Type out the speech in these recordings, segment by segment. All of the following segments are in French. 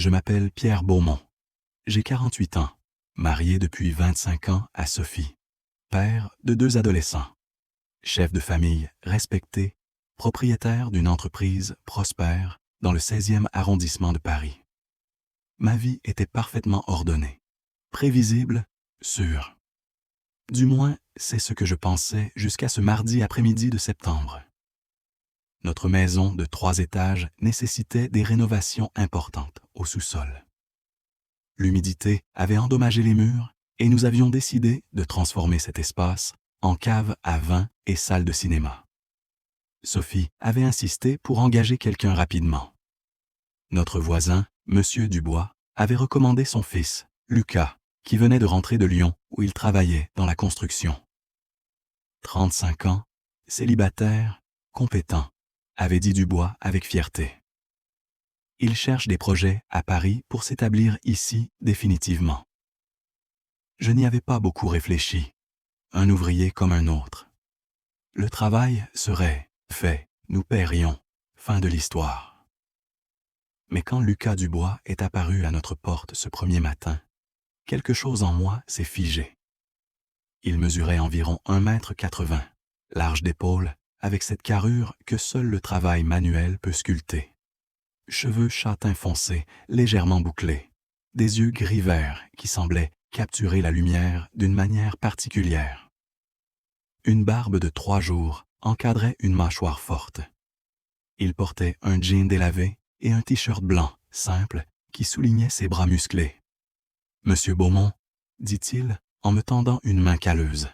Je m'appelle Pierre Beaumont. J'ai 48 ans, marié depuis 25 ans à Sophie, père de 2 adolescents, chef de famille respecté, propriétaire d'une entreprise prospère dans le 16e arrondissement de Paris. Ma vie était parfaitement ordonnée, prévisible, sûre. Du moins, c'est ce que je pensais jusqu'à ce mardi après-midi de septembre. Notre maison de 3 étages nécessitait des rénovations importantes au sous-sol. L'humidité avait endommagé les murs et nous avions décidé de transformer cet espace en cave à vin et salle de cinéma. Sophie avait insisté pour engager quelqu'un rapidement. Notre voisin, M. Dubois, avait recommandé son fils, Lucas, qui venait de rentrer de Lyon où il travaillait dans la construction. 35 ans, célibataire, compétent, avait dit Dubois avec fierté. Il cherche des projets à Paris pour s'établir ici définitivement. Je n'y avais pas beaucoup réfléchi. Un ouvrier comme un autre. Le travail serait fait, nous paierions, fin de l'histoire. Mais quand Lucas Dubois est apparu à notre porte ce premier matin, quelque chose en moi s'est figé. Il mesurait environ 1,80 m, large d'épaule, avec cette carrure que seul le travail manuel peut sculpter. Cheveux châtain foncé, légèrement bouclés, des yeux gris-vert qui semblaient capturer la lumière d'une manière particulière. Une barbe de 3 jours encadrait une mâchoire forte. Il portait un jean délavé et un t-shirt blanc, simple, qui soulignait ses bras musclés. « Monsieur Beaumont, » dit-il en me tendant une main calleuse.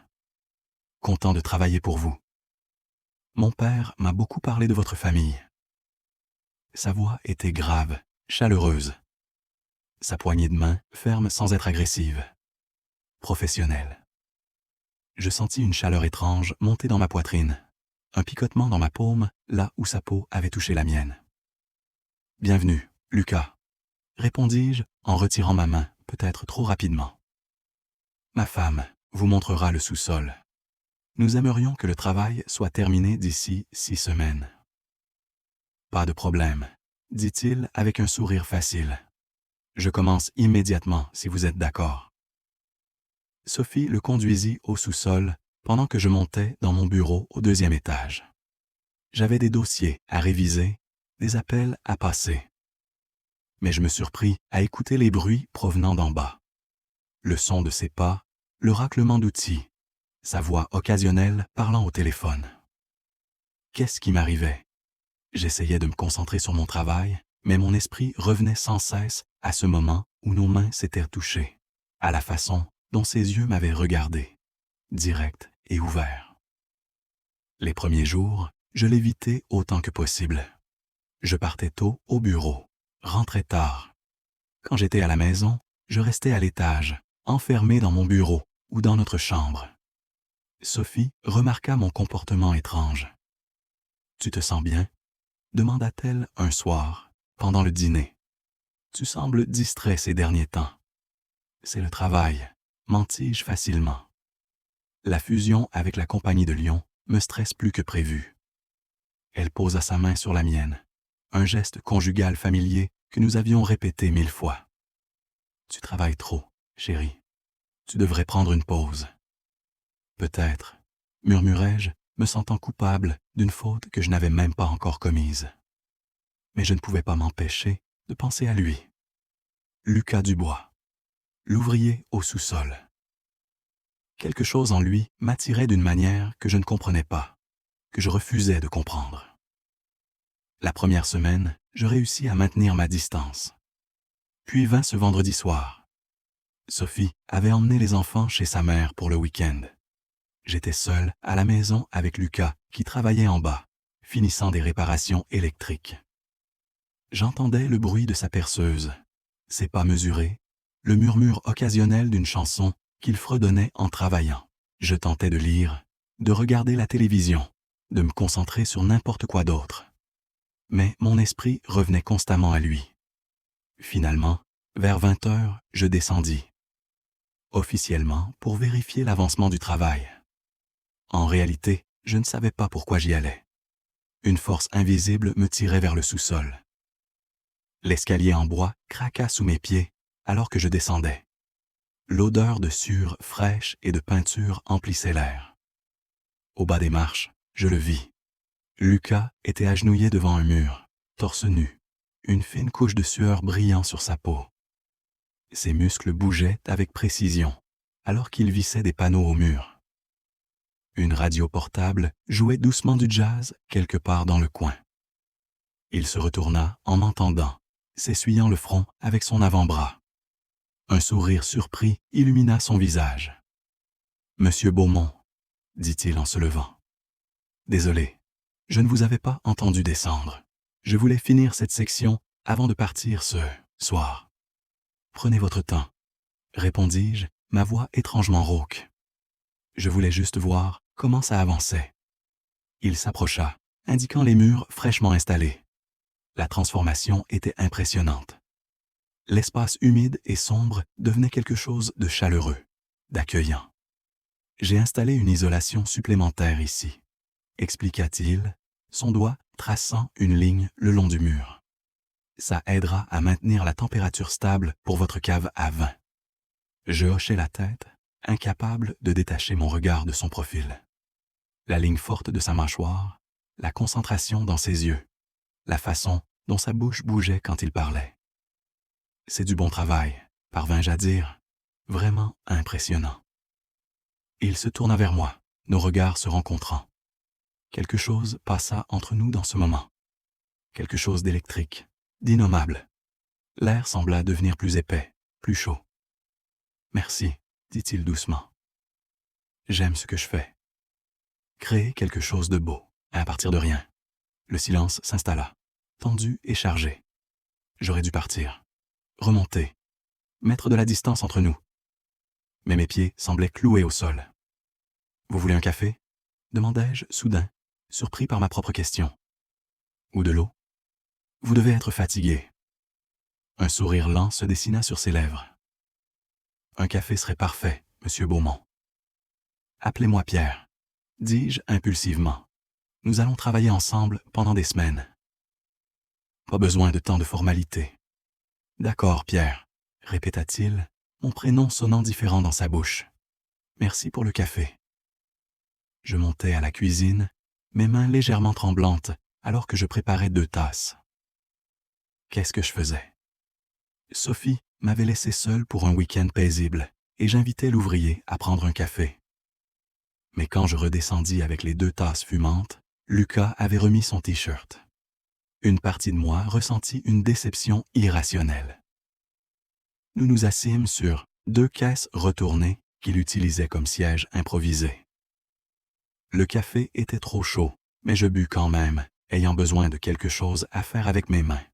« Content de travailler pour vous. Mon père m'a beaucoup parlé de votre famille. » Sa voix était grave, chaleureuse. Sa poignée de main ferme sans être agressive. Professionnelle. Je sentis une chaleur étrange monter dans ma poitrine, un picotement dans ma paume, là où sa peau avait touché la mienne. « Bienvenue, Lucas, » répondis-je en retirant ma main, peut-être trop rapidement. « Ma femme vous montrera le sous-sol. Nous aimerions que le travail soit terminé d'ici 6 semaines. » « Pas de problème, » dit-il avec un sourire facile. « Je commence immédiatement si vous êtes d'accord. » Sophie le conduisit au sous-sol pendant que je montais dans mon bureau au 2e étage. J'avais des dossiers à réviser, des appels à passer. Mais je me surpris à écouter les bruits provenant d'en bas. Le son de ses pas, le raclement d'outils, sa voix occasionnelle parlant au téléphone. Qu'est-ce qui m'arrivait? J'essayais de me concentrer sur mon travail, mais mon esprit revenait sans cesse à ce moment où nos mains s'étaient touchées, à la façon dont ses yeux m'avaient regardé, direct et ouvert. Les premiers jours, je l'évitais autant que possible. Je partais tôt au bureau, rentrais tard. Quand j'étais à la maison, je restais à l'étage, enfermé dans mon bureau ou dans notre chambre. Sophie remarqua mon comportement étrange. « Tu te sens bien? » demanda-t-elle un soir, pendant le dîner. « Tu sembles distrait ces derniers temps. » « C'est le travail, » mentis-je facilement. La fusion avec la compagnie de Lyon me stresse plus que prévu. Elle posa sa main sur la mienne, un geste conjugal familier que nous avions répété 1000 fois. « Tu travailles trop, chérie. Tu devrais prendre une pause. »« Peut-être, » murmurai-je, me sentant coupable d'une faute que je n'avais même pas encore commise. Mais je ne pouvais pas m'empêcher de penser à lui. Lucas Dubois, l'ouvrier au sous-sol. Quelque chose en lui m'attirait d'une manière que je ne comprenais pas, que je refusais de comprendre. La première semaine, je réussis à maintenir ma distance. Puis vint ce vendredi soir. Sophie avait emmené les enfants chez sa mère pour le week-end. J'étais seul à la maison avec Lucas qui travaillait en bas, finissant des réparations électriques. J'entendais le bruit de sa perceuse, ses pas mesurés, le murmure occasionnel d'une chanson qu'il fredonnait en travaillant. Je tentais de lire, de regarder la télévision, de me concentrer sur n'importe quoi d'autre. Mais mon esprit revenait constamment à lui. Finalement, vers 20 h, je descendis. Officiellement, pour vérifier l'avancement du travail. En réalité, je ne savais pas pourquoi j'y allais. Une force invisible me tirait vers le sous-sol. L'escalier en bois craqua sous mes pieds alors que je descendais. L'odeur de sueur fraîche et de peinture emplissait l'air. Au bas des marches, je le vis. Lucas était agenouillé devant un mur, torse nu, une fine couche de sueur brillant sur sa peau. Ses muscles bougeaient avec précision, alors qu'il vissait des panneaux au mur. Une radio portable jouait doucement du jazz quelque part dans le coin. Il se retourna en m'entendant, s'essuyant le front avec son avant-bras. Un sourire surpris illumina son visage. « Monsieur Beaumont, » dit-il en se levant. « Désolé, je ne vous avais pas entendu descendre. Je voulais finir cette section avant de partir ce soir. »« Prenez votre temps, » répondis-je, ma voix étrangement rauque. Je voulais juste voir comment ça avançait. Il s'approcha, indiquant les murs fraîchement installés. La transformation était impressionnante. L'espace humide et sombre devenait quelque chose de chaleureux, d'accueillant. J'ai installé une isolation supplémentaire ici, expliqua-t-il, son doigt traçant une ligne le long du mur. Ça aidera à maintenir la température stable pour votre cave à vin. Je hochai la tête, incapable de détacher mon regard de son profil. La ligne forte de sa mâchoire, la concentration dans ses yeux, la façon dont sa bouche bougeait quand il parlait. C'est du bon travail, parvins-je à dire, vraiment impressionnant. Il se tourna vers moi, nos regards se rencontrant. Quelque chose passa entre nous dans ce moment. Quelque chose d'électrique, d'innommable. L'air sembla devenir plus épais, plus chaud. « Merci, » dit-il doucement. « J'aime ce que je fais. » Créer quelque chose de beau, à partir de rien. Le silence s'installa, tendu et chargé. J'aurais dû partir, remonter, mettre de la distance entre nous. Mais mes pieds semblaient cloués au sol. « Vous voulez un café ?» demandai-je soudain, surpris par ma propre question. « Ou de l'eau ?»« Vous devez être fatigué. » Un sourire lent se dessina sur ses lèvres. « Un café serait parfait, monsieur Beaumont. »« Appelez-moi Pierre, » dis-je impulsivement. « Nous allons travailler ensemble pendant des semaines. »« Pas besoin de tant de formalités. »« D'accord, Pierre, » répéta-t-il, mon prénom sonnant différent dans sa bouche. « Merci pour le café. » Je montai à la cuisine, mes mains légèrement tremblantes, alors que je préparais 2 tasses. Qu'est-ce que je faisais? Sophie m'avait laissé seule pour un week-end paisible, et j'invitais l'ouvrier à prendre un café. Mais quand je redescendis avec les 2 tasses fumantes, Lucas avait remis son t-shirt. Une partie de moi ressentit une déception irrationnelle. Nous nous assîmes sur 2 caisses retournées qu'il utilisait comme siège improvisé. Le café était trop chaud, mais je bus quand même, ayant besoin de quelque chose à faire avec mes mains.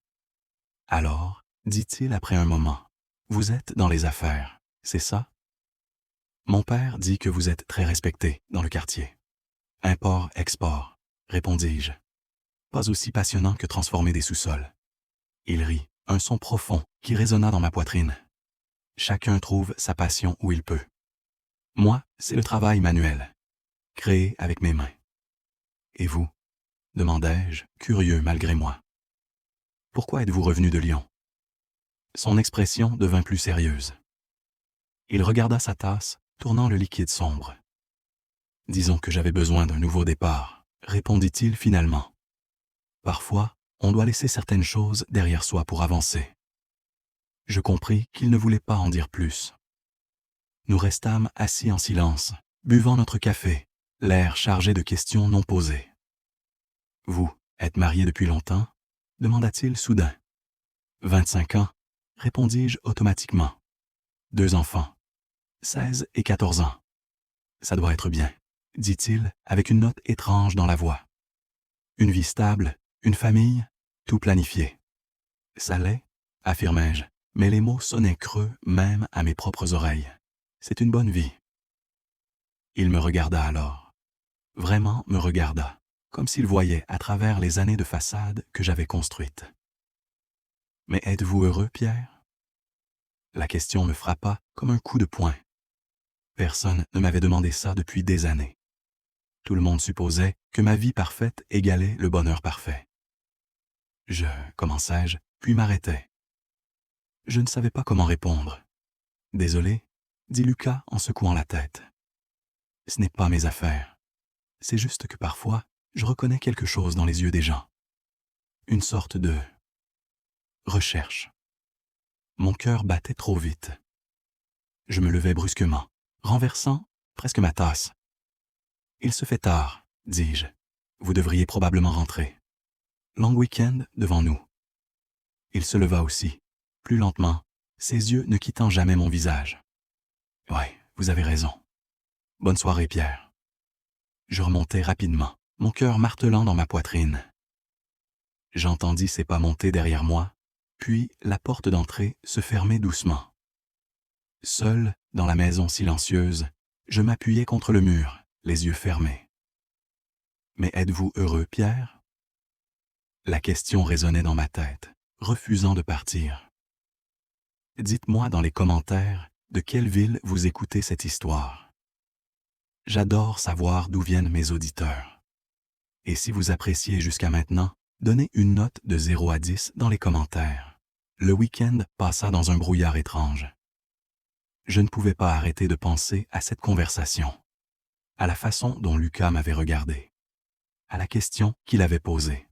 « Alors, » dit-il après un moment, « vous êtes dans les affaires, c'est ça? » Mon père dit que vous êtes très respecté dans le quartier. « Import-export, » répondis-je. Pas aussi passionnant que transformer des sous-sols. Il rit, un son profond qui résonna dans ma poitrine. Chacun trouve sa passion où il peut. Moi, c'est le travail manuel, créé avec mes mains. Et vous? Demandai-je, curieux malgré moi. Pourquoi êtes-vous revenu de Lyon? Son expression devint plus sérieuse. Il regarda sa tasse, tournant le liquide sombre. Disons que j'avais besoin d'un nouveau départ, répondit-il finalement. Parfois, on doit laisser certaines choses derrière soi pour avancer. Je compris qu'il ne voulait pas en dire plus. Nous restâmes assis en silence, buvant notre café, l'air chargé de questions non posées. « Vous êtes marié depuis longtemps ?» demanda-t-il soudain. « 25 ans, » répondis-je automatiquement. « 2 enfants, 16 et 14 ans. »« Ça doit être bien, » dit-il avec une note étrange dans la voix. « Une vie stable, une famille, tout planifié. »« Ça l'est, » affirmai-je, mais les mots sonnaient creux même à mes propres oreilles. « C'est une bonne vie. » Il me regarda alors. Vraiment me regarda, comme s'il voyait à travers les années de façade que j'avais construites. « Mais êtes-vous heureux, Pierre ?» La question me frappa comme un coup de poing. Personne ne m'avait demandé ça depuis des années. Tout le monde supposait que ma vie parfaite égalait le bonheur parfait. « Commençai-je, puis m'arrêtait. Je ne savais pas comment répondre. « Désolé, » dit Lucas en secouant la tête. « Ce n'est pas mes affaires. C'est juste que parfois, je reconnais quelque chose dans les yeux des gens. Une sorte de recherche. » Mon cœur battait trop vite. Je me levai brusquement, renversant presque ma tasse. « Il se fait tard, » dis-je. « Vous devriez probablement rentrer. Long week-end devant nous. » Il se leva aussi, plus lentement, ses yeux ne quittant jamais mon visage. « Ouais, vous avez raison. Bonne soirée, Pierre. » Je remontai rapidement, mon cœur martelant dans ma poitrine. J'entendis ses pas monter derrière moi, puis la porte d'entrée se fermer doucement. Seul, dans la maison silencieuse, je m'appuyais contre le mur, les yeux fermés. « Mais êtes-vous heureux, Pierre ?» La question résonnait dans ma tête, refusant de partir. Dites-moi dans les commentaires de quelle ville vous écoutez cette histoire. J'adore savoir d'où viennent mes auditeurs. Et si vous appréciez jusqu'à maintenant, donnez une note de 0 à 10 dans les commentaires. Le week-end passa dans un brouillard étrange. Je ne pouvais pas arrêter de penser à cette conversation, à la façon dont Lucas m'avait regardé, à la question qu'il avait posée.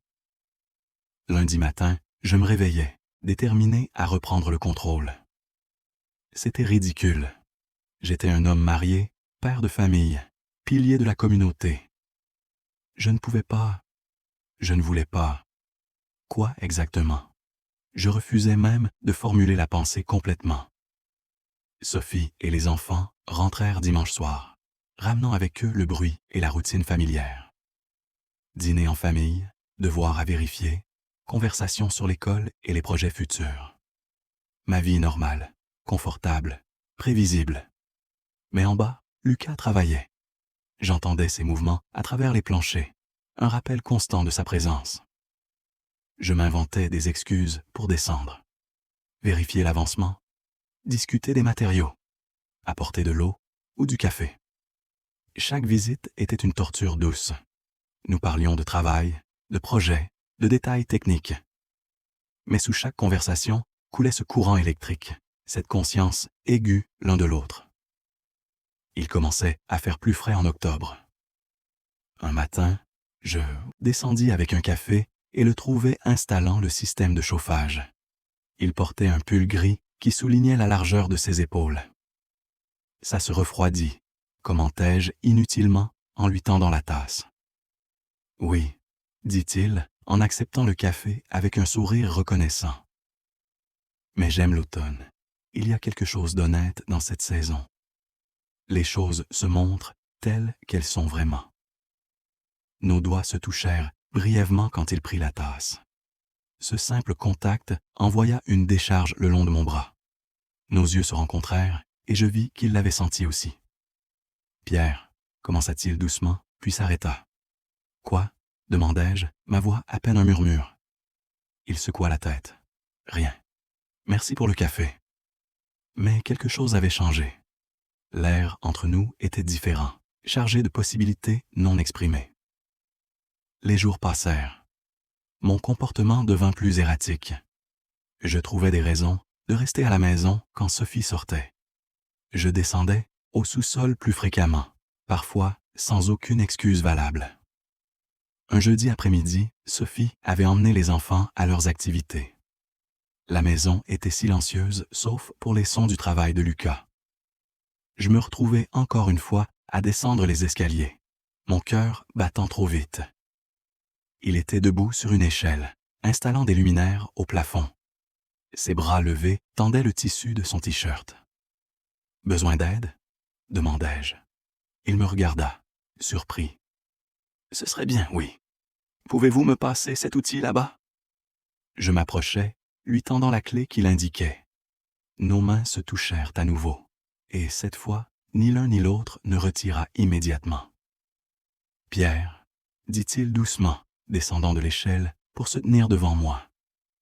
Lundi matin, je me réveillais, déterminé à reprendre le contrôle. C'était ridicule. J'étais un homme marié, père de famille, pilier de la communauté. Je ne pouvais pas, je ne voulais pas. Quoi exactement? Je refusais même de formuler la pensée complètement. Sophie et les enfants rentrèrent dimanche soir, ramenant avec eux le bruit et la routine familière. Dîner en famille, devoirs à vérifier, conversations sur l'école et les projets futurs. Ma vie normale, confortable, prévisible. Mais en bas, Lucas travaillait. J'entendais ses mouvements à travers les planchers, un rappel constant de sa présence. Je m'inventais des excuses pour descendre. Vérifier l'avancement, discuter des matériaux, apporter de l'eau ou du café. Chaque visite était une torture douce. Nous parlions de travail, de projets, de détails techniques. Mais sous chaque conversation coulait ce courant électrique, cette conscience aiguë l'un de l'autre. Il commençait à faire plus frais en octobre. Un matin, je descendis avec un café et le trouvai installant le système de chauffage. Il portait un pull gris qui soulignait la largeur de ses épaules. « Ça se refroidit », commentai-je inutilement en lui tendant la tasse. « Oui », dit-il en acceptant le café avec un sourire reconnaissant. « Mais j'aime l'automne. Il y a quelque chose d'honnête dans cette saison. Les choses se montrent telles qu'elles sont vraiment. » Nos doigts se touchèrent brièvement quand il prit la tasse. Ce simple contact envoya une décharge le long de mon bras. Nos yeux se rencontrèrent et je vis qu'il l'avait senti aussi. « Pierre », commença-t-il doucement, puis s'arrêta. « Quoi ?» demandai-je, ma voix à peine un murmure. Il secoua la tête. « Rien. Merci pour le café. » Mais quelque chose avait changé. L'air entre nous était différent, chargé de possibilités non exprimées. Les jours passèrent. Mon comportement devint plus erratique. Je trouvais des raisons de rester à la maison quand Sophie sortait. Je descendais au sous-sol plus fréquemment, parfois sans aucune excuse valable. Un jeudi après-midi, Sophie avait emmené les enfants à leurs activités. La maison était silencieuse sauf pour les sons du travail de Lucas. Je me retrouvais encore une fois à descendre les escaliers, mon cœur battant trop vite. Il était debout sur une échelle, installant des luminaires au plafond. Ses bras levés tendaient le tissu de son t-shirt. « Besoin d'aide ?» demandai-je. Il me regarda, surpris. « Ce serait bien, oui. Pouvez-vous me passer cet outil là-bas ?» Je m'approchai, lui tendant la clé qu'il indiquait. Nos mains se touchèrent à nouveau, et cette fois, ni l'un ni l'autre ne retira immédiatement. « Pierre » dit-il doucement, descendant de l'échelle pour se tenir devant moi.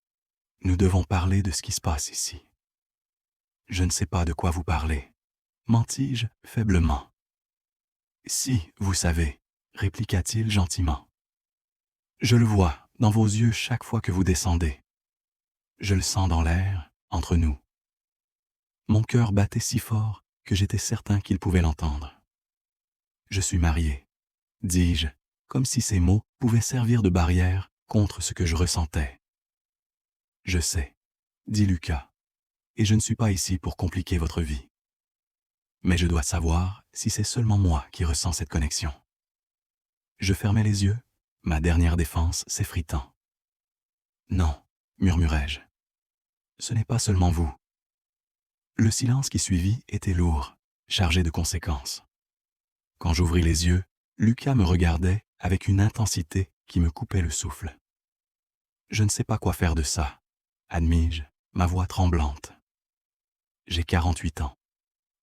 « Nous devons parler de ce qui se passe ici. » « Je ne sais pas de quoi vous parlez, » mentis-je faiblement. « Si, vous savez, » répliqua-t-il gentiment. « Je le vois dans vos yeux chaque fois que vous descendez. Je le sens dans l'air, entre nous. Mon cœur battait si fort que j'étais certain qu'il pouvait l'entendre. Je suis marié, dis-je, comme si ces mots pouvaient servir de barrière contre ce que je ressentais. Je sais, dit Lucas, et je ne suis pas ici pour compliquer votre vie. Mais je dois savoir si c'est seulement moi qui ressens cette connexion. Je fermai les yeux, ma dernière défense s'effritant. Non, murmurai-je. Ce n'est pas seulement vous. Le silence qui suivit était lourd, chargé de conséquences. Quand j'ouvris les yeux, Lucas me regardait avec une intensité qui me coupait le souffle. Je ne sais pas quoi faire de ça, admis-je, ma voix tremblante. J'ai 48 ans.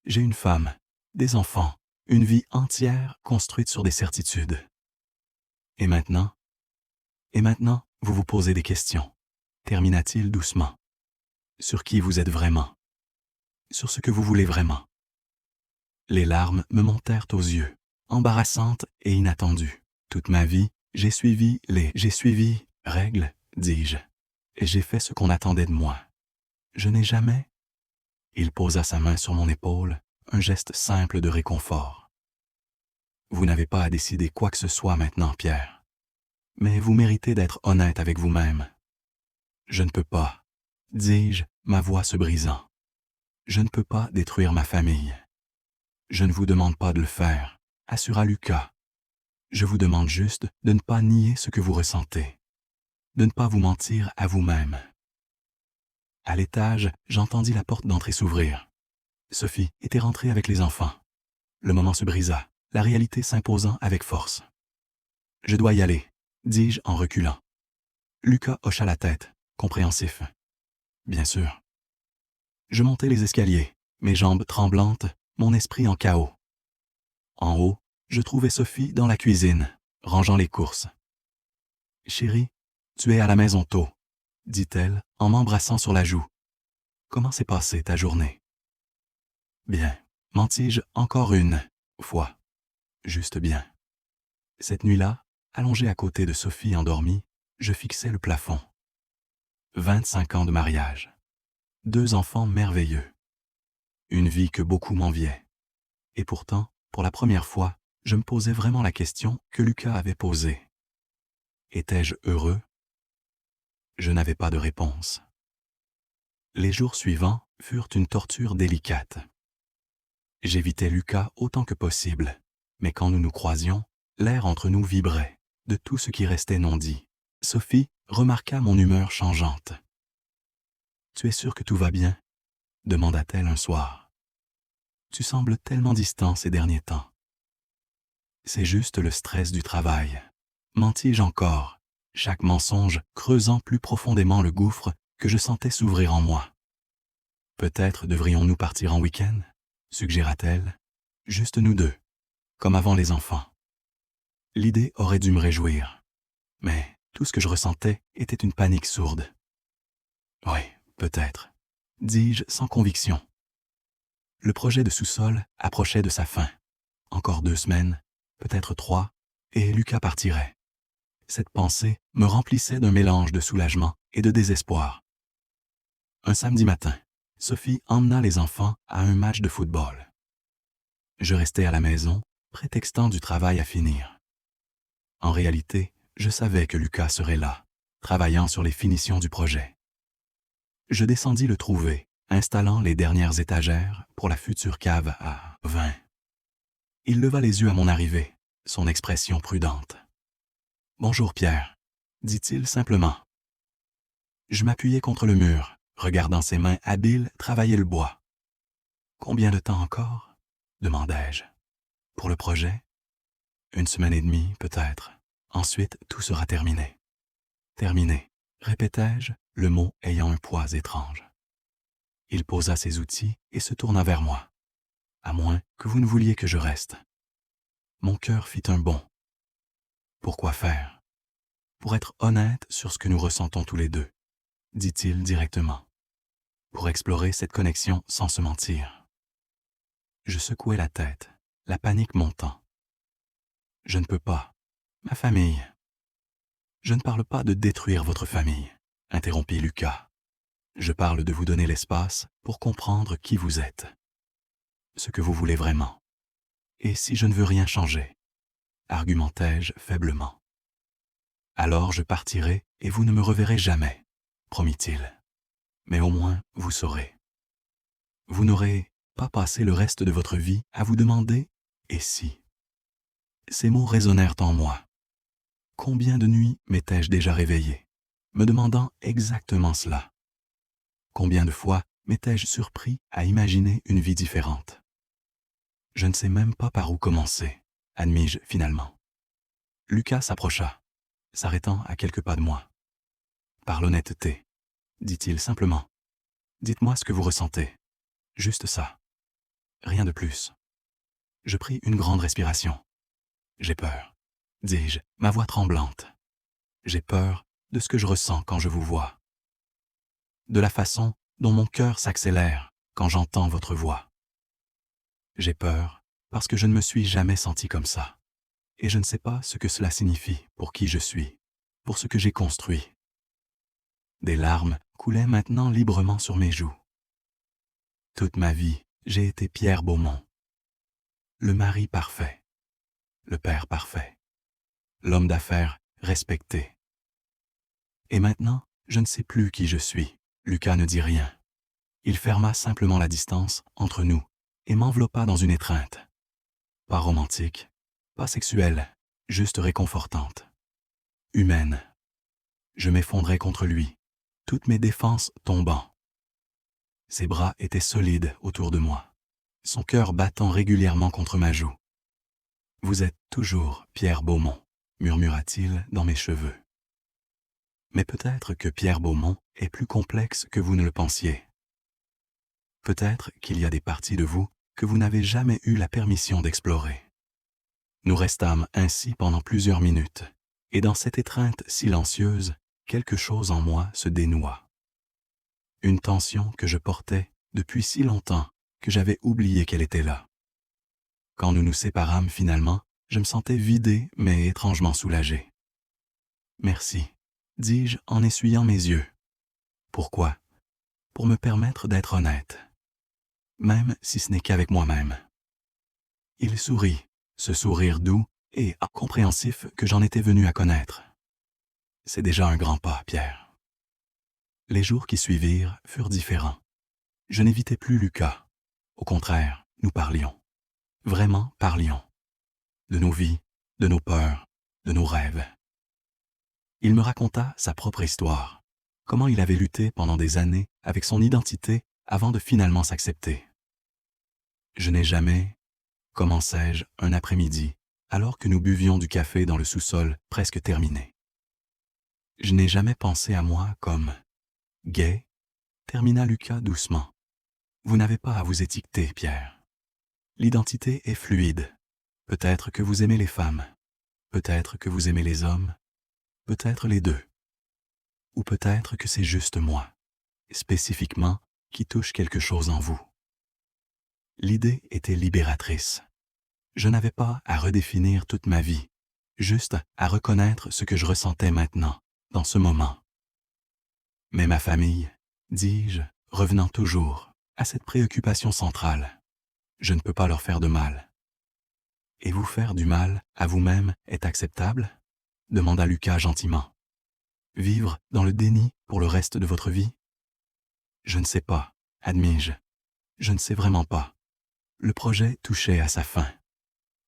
J'ai une femme, des enfants, une vie entière construite sur des certitudes. Et maintenant, vous vous posez des questions, termina-t-il doucement. Sur qui vous êtes vraiment? Sur ce que vous voulez vraiment? Les larmes me montèrent aux yeux, embarrassantes et inattendues. Toute ma vie, j'ai suivi règles, dis-je, et j'ai fait ce qu'on attendait de moi. Je n'ai jamais... Il posa sa main sur mon épaule, un geste simple de réconfort. Vous n'avez pas à décider quoi que ce soit maintenant, Pierre. Mais vous méritez d'être honnête avec vous-même. Je ne peux pas, dis-je, ma voix se brisant. Je ne peux pas détruire ma famille. Je ne vous demande pas de le faire, assura Lucas. Je vous demande juste de ne pas nier ce que vous ressentez, de ne pas vous mentir à vous-même. À l'étage, j'entendis la porte d'entrée s'ouvrir. Sophie était rentrée avec les enfants. Le moment se brisa, la réalité s'imposant avec force. Je dois y aller, dis-je en reculant. Lucas hocha la tête, compréhensif. Bien sûr. Je montai les escaliers, mes jambes tremblantes, mon esprit en chaos. En haut, je trouvai Sophie dans la cuisine, rangeant les courses. « Chérie, tu es à la maison tôt, » dit-elle en m'embrassant sur la joue. « Comment s'est passée ta journée? » Bien, mentis-je encore une fois. Juste bien. Cette nuit-là, allongé à côté de Sophie endormie, je fixais le plafond. 25 ans de mariage. 2 enfants merveilleux. Une vie que beaucoup m'enviaient. Et pourtant, pour la première fois, je me posais vraiment la question que Lucas avait posée. Étais-je heureux? Je n'avais pas de réponse. Les jours suivants furent une torture délicate. J'évitais Lucas autant que possible, mais quand nous nous croisions, l'air entre nous vibrait, de tout ce qui restait non dit. Sophie remarqua mon humeur changeante. « Tu es sûr que tout va bien? » demanda-t-elle un soir. « Tu sembles tellement distant ces derniers temps. » C'est juste le stress du travail. Mentis-je encore, chaque mensonge creusant plus profondément le gouffre que je sentais s'ouvrir en moi. « Peut-être devrions-nous partir en week-end » suggéra-t-elle. « Juste nous deux, comme avant les enfants. » L'idée aurait dû me réjouir. Mais tout ce que je ressentais était une panique sourde. « Oui, peut-être » dis-je sans conviction. Le projet de sous-sol approchait de sa fin. Encore 2 semaines, peut-être 3, et Lucas partirait. Cette pensée me remplissait d'un mélange de soulagement et de désespoir. Un samedi matin, Sophie emmena les enfants à un match de football. Je restai à la maison, prétextant du travail à finir. En réalité, je savais que Lucas serait là, travaillant sur les finitions du projet. Je descendis le trouver, installant les dernières étagères pour la future cave à vin. Il leva les yeux à mon arrivée, son expression prudente. « Bonjour Pierre », dit-il simplement. Je m'appuyai contre le mur, regardant ses mains habiles travailler le bois. « Combien de temps encore ?» demandai-je. « Pour le projet ? 1 semaine et demie, peut-être. Ensuite, tout sera terminé. »« Terminé », répétai-je, le mot ayant un poids étrange. Il posa ses outils et se tourna vers moi. « À moins que vous ne vouliez que je reste. » Mon cœur fit un bond. Pourquoi faire? Pour être honnête sur ce que nous ressentons tous les deux, dit-il directement. Pour explorer cette connexion sans se mentir. Je secouai la tête, la panique montant. Je ne peux pas. Ma famille. Je ne parle pas de détruire votre famille, interrompit Lucas. Je parle de vous donner l'espace pour comprendre qui vous êtes, ce que vous voulez vraiment. Et si je ne veux rien changer, argumentai-je faiblement. Alors je partirai et vous ne me reverrez jamais, promit-il. Mais au moins vous saurez. Vous n'aurez pas passé le reste de votre vie à vous demander « et si ?» Ces mots résonnèrent en moi. Combien de nuits m'étais-je déjà réveillé, me demandant exactement cela? Combien de fois m'étais-je surpris à imaginer une vie différente? Je ne sais même pas par où commencer, admis-je finalement. Lucas s'approcha, s'arrêtant à quelques pas de moi. « Par l'honnêteté, » dit-il simplement. « Dites-moi ce que vous ressentez. Juste ça. Rien de plus. » Je pris une grande respiration. « J'ai peur, » dis-je, ma voix tremblante. « J'ai peur de ce que je ressens quand je vous vois. De la façon dont mon cœur s'accélère quand j'entends votre voix. J'ai peur parce que je ne me suis jamais senti comme ça. Et je ne sais pas ce que cela signifie pour qui je suis, pour ce que j'ai construit. » Des larmes coulaient maintenant librement sur mes joues. Toute ma vie, j'ai été Pierre Beaumont. Le mari parfait, le père parfait, l'homme d'affaires respecté. Et maintenant, je ne sais plus qui je suis. Lucas ne dit rien. Il ferma simplement la distance entre nous et m'enveloppa dans une étreinte. Pas romantique, pas sexuelle, juste réconfortante. Humaine. Je m'effondrais contre lui, toutes mes défenses tombant. Ses bras étaient solides autour de moi, son cœur battant régulièrement contre ma joue. « Vous êtes toujours Pierre Beaumont », murmura-t-il dans mes cheveux. Mais peut-être que Pierre Beaumont est plus complexe que vous ne le pensiez. Peut-être qu'il y a des parties de vous que vous n'avez jamais eu la permission d'explorer. Nous restâmes ainsi pendant plusieurs minutes, et dans cette étreinte silencieuse, quelque chose en moi se dénoua. Une tension que je portais depuis si longtemps que j'avais oublié qu'elle était là. Quand nous nous séparâmes finalement, je me sentais vidé mais étrangement soulagé. « Merci », dis-je en essuyant mes yeux. « Pourquoi ? Pour me permettre d'être honnête, même si ce n'est qu'avec moi-même. » Il sourit, ce sourire doux et incompréhensif que j'en étais venu à connaître. « C'est déjà un grand pas, Pierre. » Les jours qui suivirent furent différents. Je n'évitais plus Lucas. Au contraire, nous parlions. Vraiment parlions. De nos vies, de nos peurs, de nos rêves. Il me raconta sa propre histoire, comment il avait lutté pendant des années avec son identité avant de finalement s'accepter. Je n'ai jamais, commençai-je un après-midi, alors que nous buvions du café dans le sous-sol presque terminé. Je n'ai jamais pensé à moi comme gay, termina Lucas doucement. Vous n'avez pas à vous étiqueter, Pierre. L'identité est fluide. Peut-être que vous aimez les femmes, peut-être que vous aimez les hommes, peut-être les deux. Ou peut-être que c'est juste moi, spécifiquement, qui touche quelque chose en vous. L'idée était libératrice. Je n'avais pas à redéfinir toute ma vie, juste à reconnaître ce que je ressentais maintenant, dans ce moment. Mais ma famille, dis-je, revenant toujours à cette préoccupation centrale, je ne peux pas leur faire de mal. Et vous faire du mal à vous-même est acceptable ? Demanda Lucas gentiment. Vivre dans le déni pour le reste de votre vie ? Je ne sais pas, admis-je. Je ne sais vraiment pas. Le projet touchait à sa fin.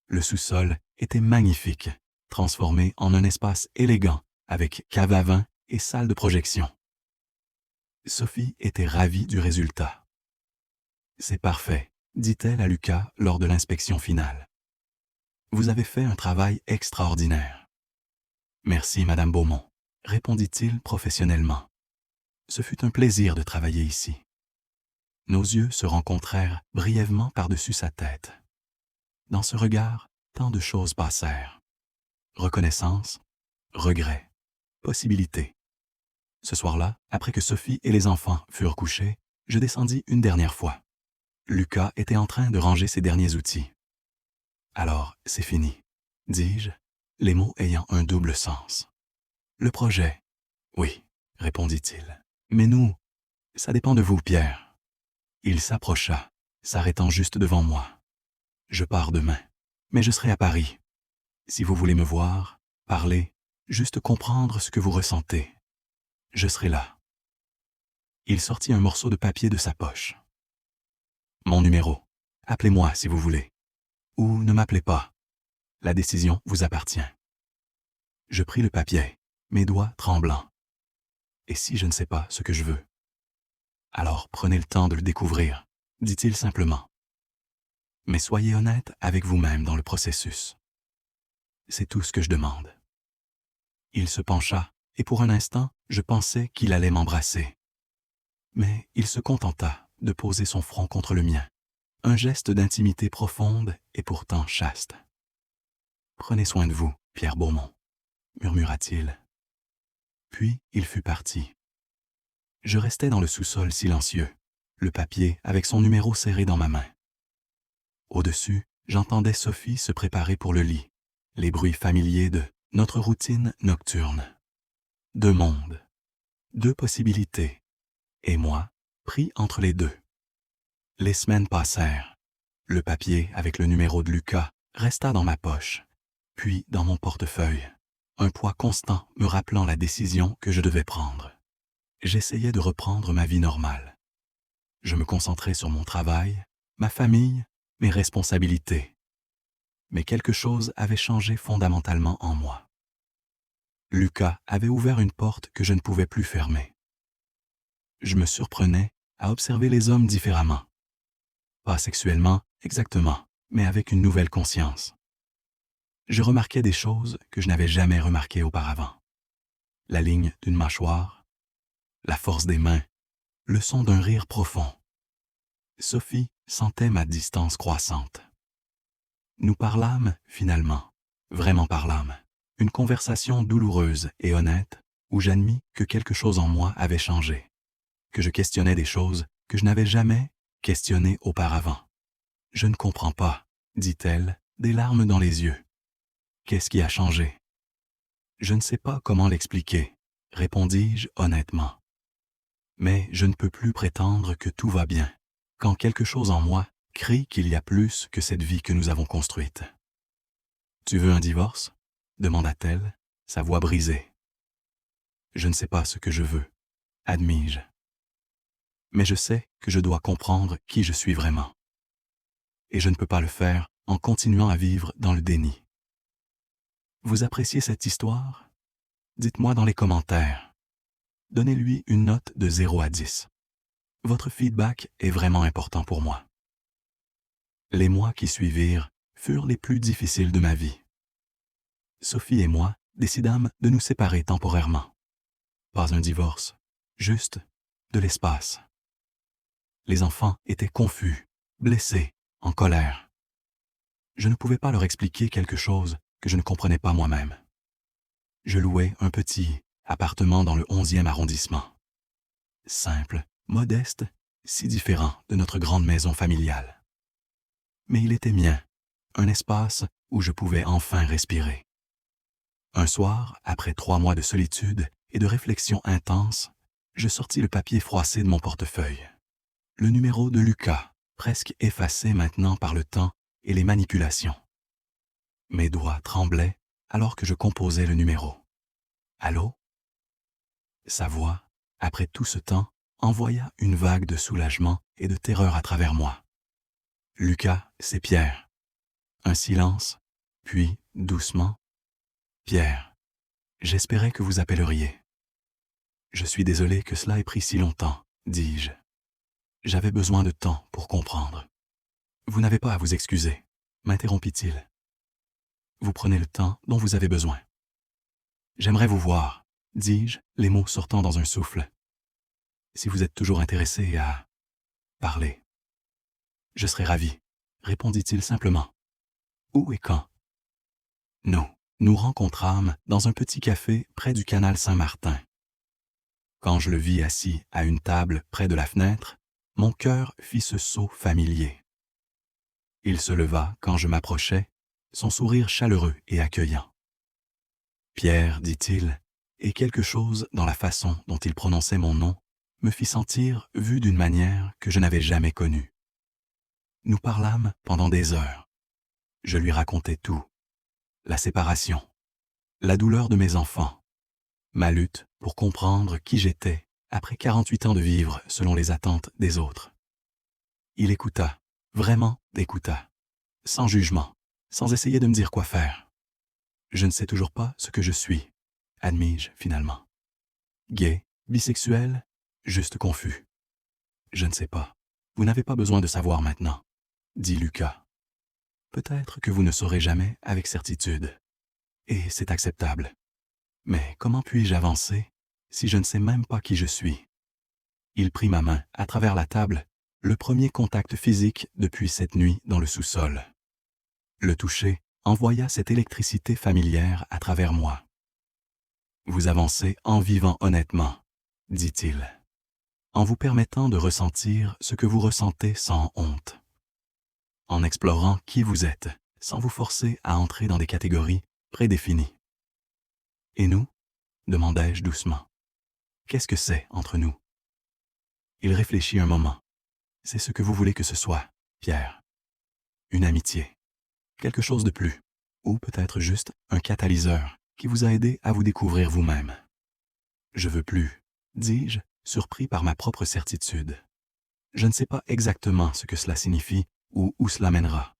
Le sous-sol était magnifique, transformé en un espace élégant avec cave à vin et salle de projection. Sophie était ravie du résultat. « C'est parfait », dit-elle à Lucas lors de l'inspection finale. « Vous avez fait un travail extraordinaire. »« Merci, Madame Beaumont », répondit-il professionnellement. « Ce fut un plaisir de travailler ici. » Nos yeux se rencontrèrent brièvement par-dessus sa tête. Dans ce regard, tant de choses passèrent. Reconnaissance, regret, possibilité. Ce soir-là, après que Sophie et les enfants furent couchés, je descendis une dernière fois. Lucas était en train de ranger ses derniers outils. « Alors, c'est fini, » dis-je, les mots ayant un double sens. « Le projet, oui, » répondit-il. « Mais nous, Ça dépend de vous, Pierre. Il s'approcha, s'arrêtant juste devant moi. Je pars demain, mais je serai à Paris. Si vous voulez me voir, parler, juste comprendre ce que vous ressentez, je serai là. Il sortit un morceau de papier de sa poche. Mon numéro. Appelez-moi si vous voulez. Ou ne m'appelez pas. La décision vous appartient. Je pris le papier, mes doigts tremblants. Et si je ne sais pas ce que je veux? Alors prenez le temps de le découvrir, dit-il simplement. Mais soyez honnête avec vous-même dans le processus. C'est tout ce que je demande. Il se pencha, et pour un instant, je pensais qu'il allait m'embrasser. Mais il se contenta de poser son front contre le mien, un geste d'intimité profonde et pourtant chaste. « Prenez soin de vous, Pierre Beaumont », murmura-t-il. Puis il fut parti. Je restais dans le sous-sol silencieux, le papier avec son numéro serré dans ma main. Au-dessus, j'entendais Sophie se préparer pour le lit, les bruits familiers de notre routine nocturne. Deux mondes, deux possibilités, et moi, pris entre les deux. Les semaines passèrent. Le papier avec le numéro de Lucas resta dans ma poche, puis dans mon portefeuille, un poids constant me rappelant la décision que je devais prendre. J'essayais de reprendre ma vie normale. Je me concentrais sur mon travail, ma famille, mes responsabilités. Mais quelque chose avait changé fondamentalement en moi. Lucas avait ouvert une porte que je ne pouvais plus fermer. Je me surprenais à observer les hommes différemment. Pas sexuellement, exactement, mais avec une nouvelle conscience. Je remarquais des choses que je n'avais jamais remarquées auparavant. La ligne d'une mâchoire, la force des mains, le son d'un rire profond. Sophie sentait ma distance croissante. Nous parlâmes, finalement, vraiment parlâmes, une conversation douloureuse et honnête où j'admis que quelque chose en moi avait changé, que je questionnais des choses que je n'avais jamais questionnées auparavant. « Je ne comprends pas, » dit-elle, des larmes dans les yeux. « Qu'est-ce qui a changé? » « Je ne sais pas comment l'expliquer, » répondis-je honnêtement. Mais je ne peux plus prétendre que tout va bien, quand quelque chose en moi crie qu'il y a plus que cette vie que nous avons construite. « Tu veux un divorce? » demanda-t-elle, sa voix brisée. « Je ne sais pas ce que je veux, » admis-je. Mais je sais que je dois comprendre qui je suis vraiment. Et je ne peux pas le faire en continuant à vivre dans le déni. Vous appréciez cette histoire? Dites-moi dans les commentaires. Donnez-lui une note de 0 à 10. Votre feedback est vraiment important pour moi. Les mois qui suivirent furent les plus difficiles de ma vie. Sophie et moi décidâmes de nous séparer temporairement. Pas un divorce, juste de l'espace. Les enfants étaient confus, blessés, en colère. Je ne pouvais pas leur expliquer quelque chose que je ne comprenais pas moi-même. Je louais un petit appartement dans le 11e arrondissement. Simple, modeste, si différent de notre grande maison familiale. Mais il était mien, un espace où je pouvais enfin respirer. Un soir, après 3 mois de solitude et de réflexion intense, je sortis le papier froissé de mon portefeuille. Le numéro de Lucas, presque effacé maintenant par le temps et les manipulations. Mes doigts tremblaient alors que je composais le numéro. Allô? Sa voix, après tout ce temps, envoya une vague de soulagement et de terreur à travers moi. Lucas, c'est Pierre. Un silence, puis, doucement, Pierre, j'espérais que vous appelleriez. Je suis désolé que cela ait pris si longtemps, dis-je. J'avais besoin de temps pour comprendre. Vous n'avez pas à vous excuser, m'interrompit-il. Vous prenez le temps dont vous avez besoin. J'aimerais vous voir, dis-je, les mots sortant dans un souffle. Si vous êtes toujours intéressé à parler. Je serai ravi, répondit-il simplement. Où et quand? Nous rencontrâmes dans un petit café près du canal Saint-Martin. Quand je le vis assis à une table près de la fenêtre, mon cœur fit ce saut familier. Il se leva quand je m'approchai, son sourire chaleureux et accueillant. « Pierre, dit-il, et quelque chose dans la façon dont il prononçait mon nom me fit sentir vu d'une manière que je n'avais jamais connue. Nous parlâmes pendant des heures. Je lui racontai tout. La séparation, la douleur de mes enfants, ma lutte pour comprendre qui j'étais après 48 ans de vivre selon les attentes des autres. Il écouta, vraiment écouta, sans jugement, sans essayer de me dire quoi faire. Je ne sais toujours pas ce que je suis, admis-je finalement. Gay, bisexuel, juste confus. Je ne sais pas. Vous n'avez pas besoin de savoir maintenant, dit Lucas. Peut-être que vous ne saurez jamais avec certitude. Et c'est acceptable. Mais comment puis-je avancer si je ne sais même pas qui je suis? Il prit ma main à travers la table, le premier contact physique depuis cette nuit dans le sous-sol. Le toucher envoya cette électricité familière à travers moi. Vous avancez en vivant honnêtement, dit-il, en vous permettant de ressentir ce que vous ressentez sans honte, en explorant qui vous êtes, sans vous forcer à entrer dans des catégories prédéfinies. Et nous? Demandai-je doucement. Qu'est-ce que c'est entre nous? Il réfléchit un moment. C'est ce que vous voulez que ce soit, Pierre. Une amitié. Quelque chose de plus. Ou peut-être juste un catalyseur qui vous a aidé à vous découvrir vous-même. Je veux plus, dis-je, surpris par ma propre certitude. Je ne sais pas exactement ce que cela signifie ou où cela mènera.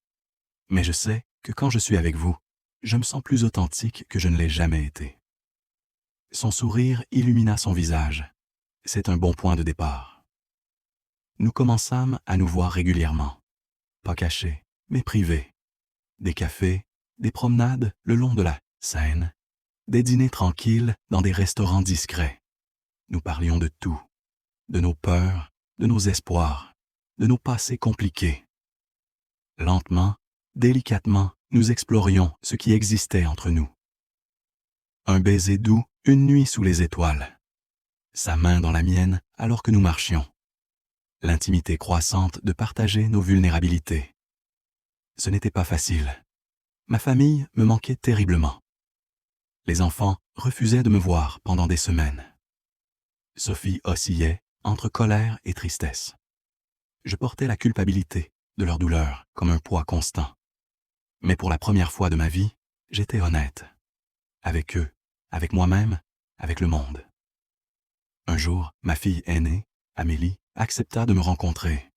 Mais je sais que quand je suis avec vous, je me sens plus authentique que je ne l'ai jamais été. Son sourire illumina son visage. C'est un bon point de départ. Nous commençâmes à nous voir régulièrement. Pas cachés, mais privés. Des cafés, des promenades le long de la Seine, des dîners tranquilles dans des restaurants discrets. Nous parlions de tout, de nos peurs, de nos espoirs, de nos passés compliqués. Lentement, délicatement, nous explorions ce qui existait entre nous. Un baiser doux, une nuit sous les étoiles. Sa main dans la mienne alors que nous marchions. L'intimité croissante de partager nos vulnérabilités. Ce n'était pas facile. Ma famille me manquait terriblement. Les enfants refusaient de me voir pendant des semaines. Sophie oscillait entre colère et tristesse. Je portais la culpabilité de leur douleur comme un poids constant. Mais pour la première fois de ma vie, j'étais honnête. Avec eux, avec moi-même, avec le monde. Un jour, ma fille aînée, Amélie, accepta de me rencontrer.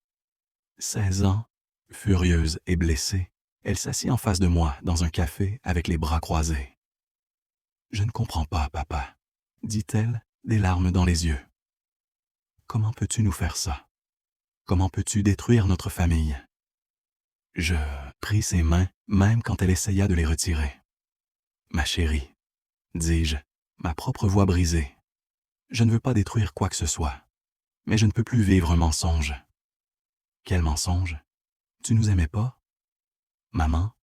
16 ans, furieuse et blessée, elle s'assit en face de moi dans un café avec les bras croisés. « Je ne comprends pas, papa, » dit-elle, des larmes dans les yeux. « Comment peux-tu nous faire ça? Comment peux-tu détruire notre famille? » Je pris ses mains, même quand elle essaya de les retirer. « Ma chérie, » dis-je, ma propre voix brisée. « Je ne veux pas détruire quoi que ce soit, mais je ne peux plus vivre un mensonge. » « Quel mensonge? Tu nous aimais pas? »« Maman,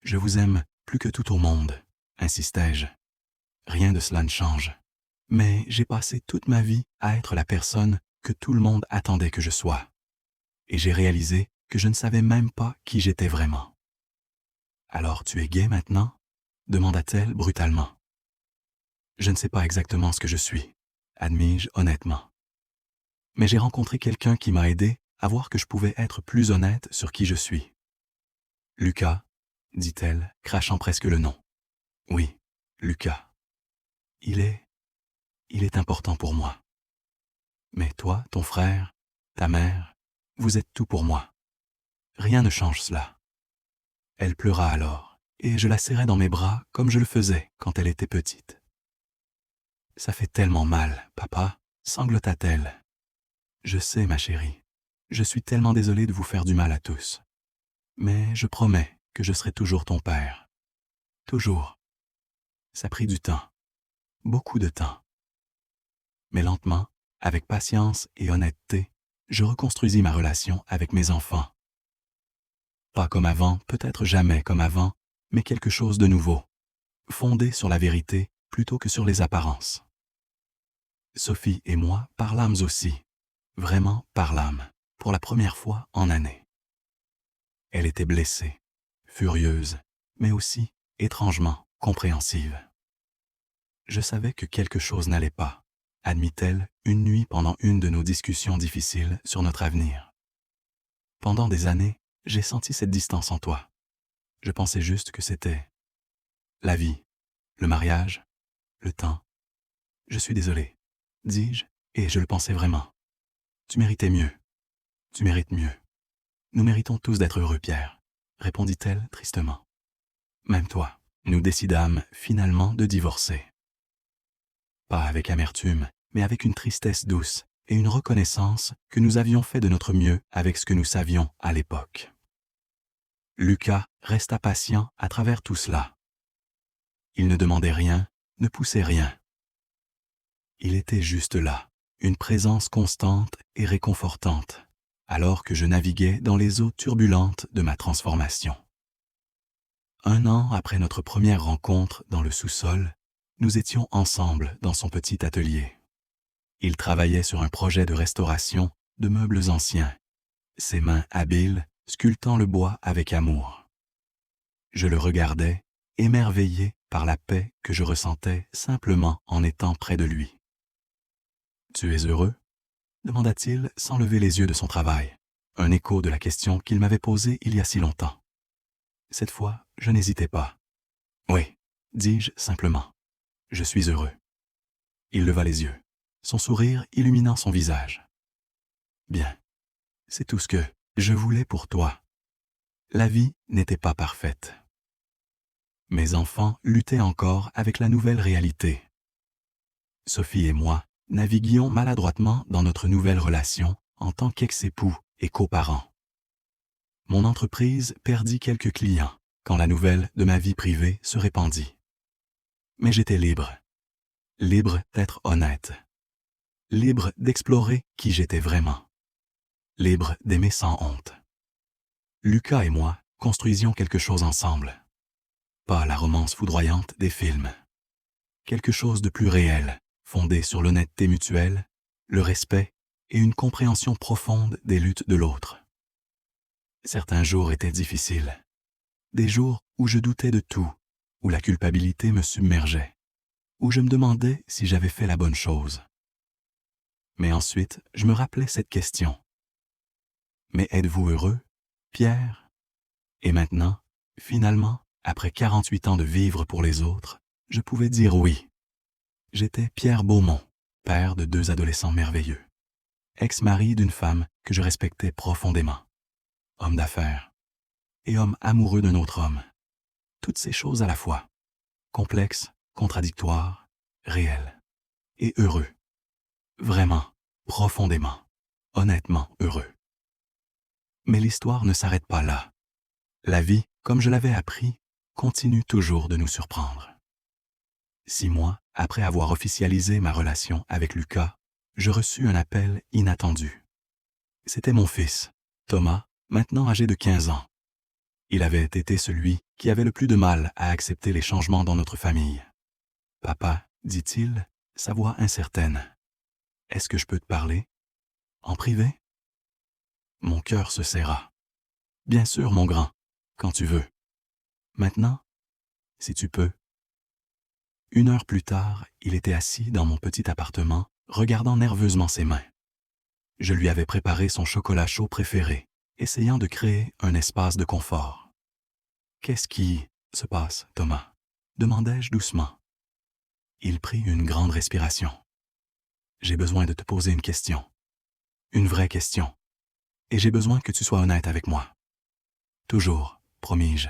je vous aime plus que tout au monde, » insistai-je. Rien de cela ne change. Mais j'ai passé toute ma vie à être la personne que tout le monde attendait que je sois. Et j'ai réalisé que je ne savais même pas qui j'étais vraiment. « Alors tu es gay maintenant? » demanda-t-elle brutalement. « Je ne sais pas exactement ce que je suis, » admis-je honnêtement. Mais j'ai rencontré quelqu'un qui m'a aidé à voir que je pouvais être plus honnête sur qui je suis. « Lucas, » dit-elle, crachant presque le nom. « Oui, Lucas. Il est important pour moi. Mais toi, ton frère, ta mère, vous êtes tout pour moi. Rien ne change cela. » Elle pleura alors, et je la serrai dans mes bras comme je le faisais quand elle était petite. « Ça fait tellement mal, papa, » sanglota-t-elle. « Je sais, ma chérie. Je suis tellement désolé de vous faire du mal à tous. Mais je promets que je serai toujours ton père. Toujours. » Ça prit du temps. Beaucoup de temps. Mais lentement, avec patience et honnêteté, je reconstruisis ma relation avec mes enfants. Pas comme avant, peut-être jamais comme avant, mais quelque chose de nouveau, fondé sur la vérité plutôt que sur les apparences. Sophie et moi parlâmes aussi, vraiment parlâmes, pour la première fois en années. Elle était blessée, furieuse, mais aussi, étrangement, compréhensive. Je savais que quelque chose n'allait pas, admit-elle une nuit pendant une de nos discussions difficiles sur notre avenir. Pendant des années, j'ai senti cette distance en toi. Je pensais juste que c'était la vie, le mariage, le temps. Je suis désolé, dis-je, et je le pensais vraiment. Tu méritais mieux. Tu mérites mieux. Nous méritons tous d'être heureux, Pierre, répondit-elle tristement. Même toi. Nous décidâmes finalement de divorcer. Pas avec amertume, mais avec une tristesse douce et une reconnaissance que nous avions fait de notre mieux avec ce que nous savions à l'époque. Lucas resta patient à travers tout cela. Il ne demandait rien, ne poussait rien. Il était juste là, une présence constante et réconfortante, alors que je naviguais dans les eaux turbulentes de ma transformation. 1 an après notre première rencontre dans le sous-sol, nous étions ensemble dans son petit atelier. Il travaillait sur un projet de restauration de meubles anciens, ses mains habiles sculptant le bois avec amour. Je le regardais, émerveillé par la paix que je ressentais simplement en étant près de lui. « Tu es heureux ?» demanda-t-il sans lever les yeux de son travail, un écho de la question qu'il m'avait posée il y a si longtemps. Cette fois, je n'hésitais pas. « Oui, dis-je simplement. Je suis heureux. » Il leva les yeux, son sourire illuminant son visage. « Bien, c'est tout ce que je voulais pour toi. » La vie n'était pas parfaite. Mes enfants luttaient encore avec la nouvelle réalité. Sophie et moi naviguions maladroitement dans notre nouvelle relation en tant qu'ex-époux et coparents. Mon entreprise perdit quelques clients quand la nouvelle de ma vie privée se répandit. Mais j'étais libre. Libre d'être honnête. Libre d'explorer qui j'étais vraiment. Libre d'aimer sans honte. Lucas et moi construisions quelque chose ensemble. Pas la romance foudroyante des films. Quelque chose de plus réel, fondé sur l'honnêteté mutuelle, le respect et une compréhension profonde des luttes de l'autre. Certains jours étaient difficiles. Des jours où je doutais de tout, où la culpabilité me submergeait, où je me demandais si j'avais fait la bonne chose. Mais ensuite, je me rappelais cette question. Mais êtes-vous heureux, Pierre? Et maintenant, finalement, après 48 ans de vivre pour les autres, je pouvais dire oui. J'étais Pierre Beaumont, père de 2 adolescents merveilleux, ex-mari d'une femme que je respectais profondément, homme d'affaires et homme amoureux d'un autre homme. Toutes ces choses à la fois, complexes, contradictoires, réelles et heureux. Vraiment, profondément, honnêtement heureux. Mais l'histoire ne s'arrête pas là. La vie, comme je l'avais appris, continue toujours de nous surprendre. 6 mois après avoir officialisé ma relation avec Lucas, je reçus un appel inattendu. C'était mon fils, Thomas, maintenant âgé de 15 ans. Il avait été celui qui avait le plus de mal à accepter les changements dans notre famille. « Papa, dit-il, sa voix incertaine, est-ce que je peux te parler? En privé? » Mon cœur se serra. « Bien sûr, mon grand, quand tu veux. Maintenant, si tu peux. » 1 heure plus tard, il était assis dans mon petit appartement, regardant nerveusement ses mains. Je lui avais préparé son chocolat chaud préféré, essayant de créer un espace de confort. « Qu'est-ce qui se passe, Thomas? » demandai-je doucement. Il prit une grande respiration. « J'ai besoin de te poser une question. Une vraie question. Et j'ai besoin que tu sois honnête avec moi. Toujours, promis-je.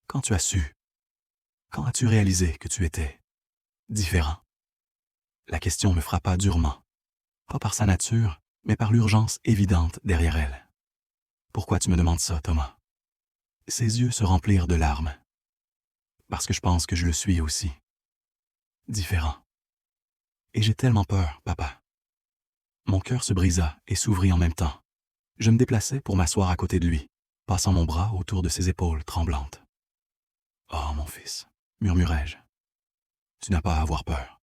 Quand tu as su? Quand as-tu réalisé que tu étais différent? » La question me frappa durement, pas par sa nature, mais par l'urgence évidente derrière elle. « Pourquoi tu me demandes ça, Thomas? » Ses yeux se remplirent de larmes. « Parce que je pense que je le suis aussi. Différent. Et j'ai tellement peur, papa. » Mon cœur se brisa et s'ouvrit en même temps. Je me déplaçai pour m'asseoir à côté de lui, passant mon bras autour de ses épaules tremblantes. « Oh, mon fils, murmurai-je, tu n'as pas à avoir peur.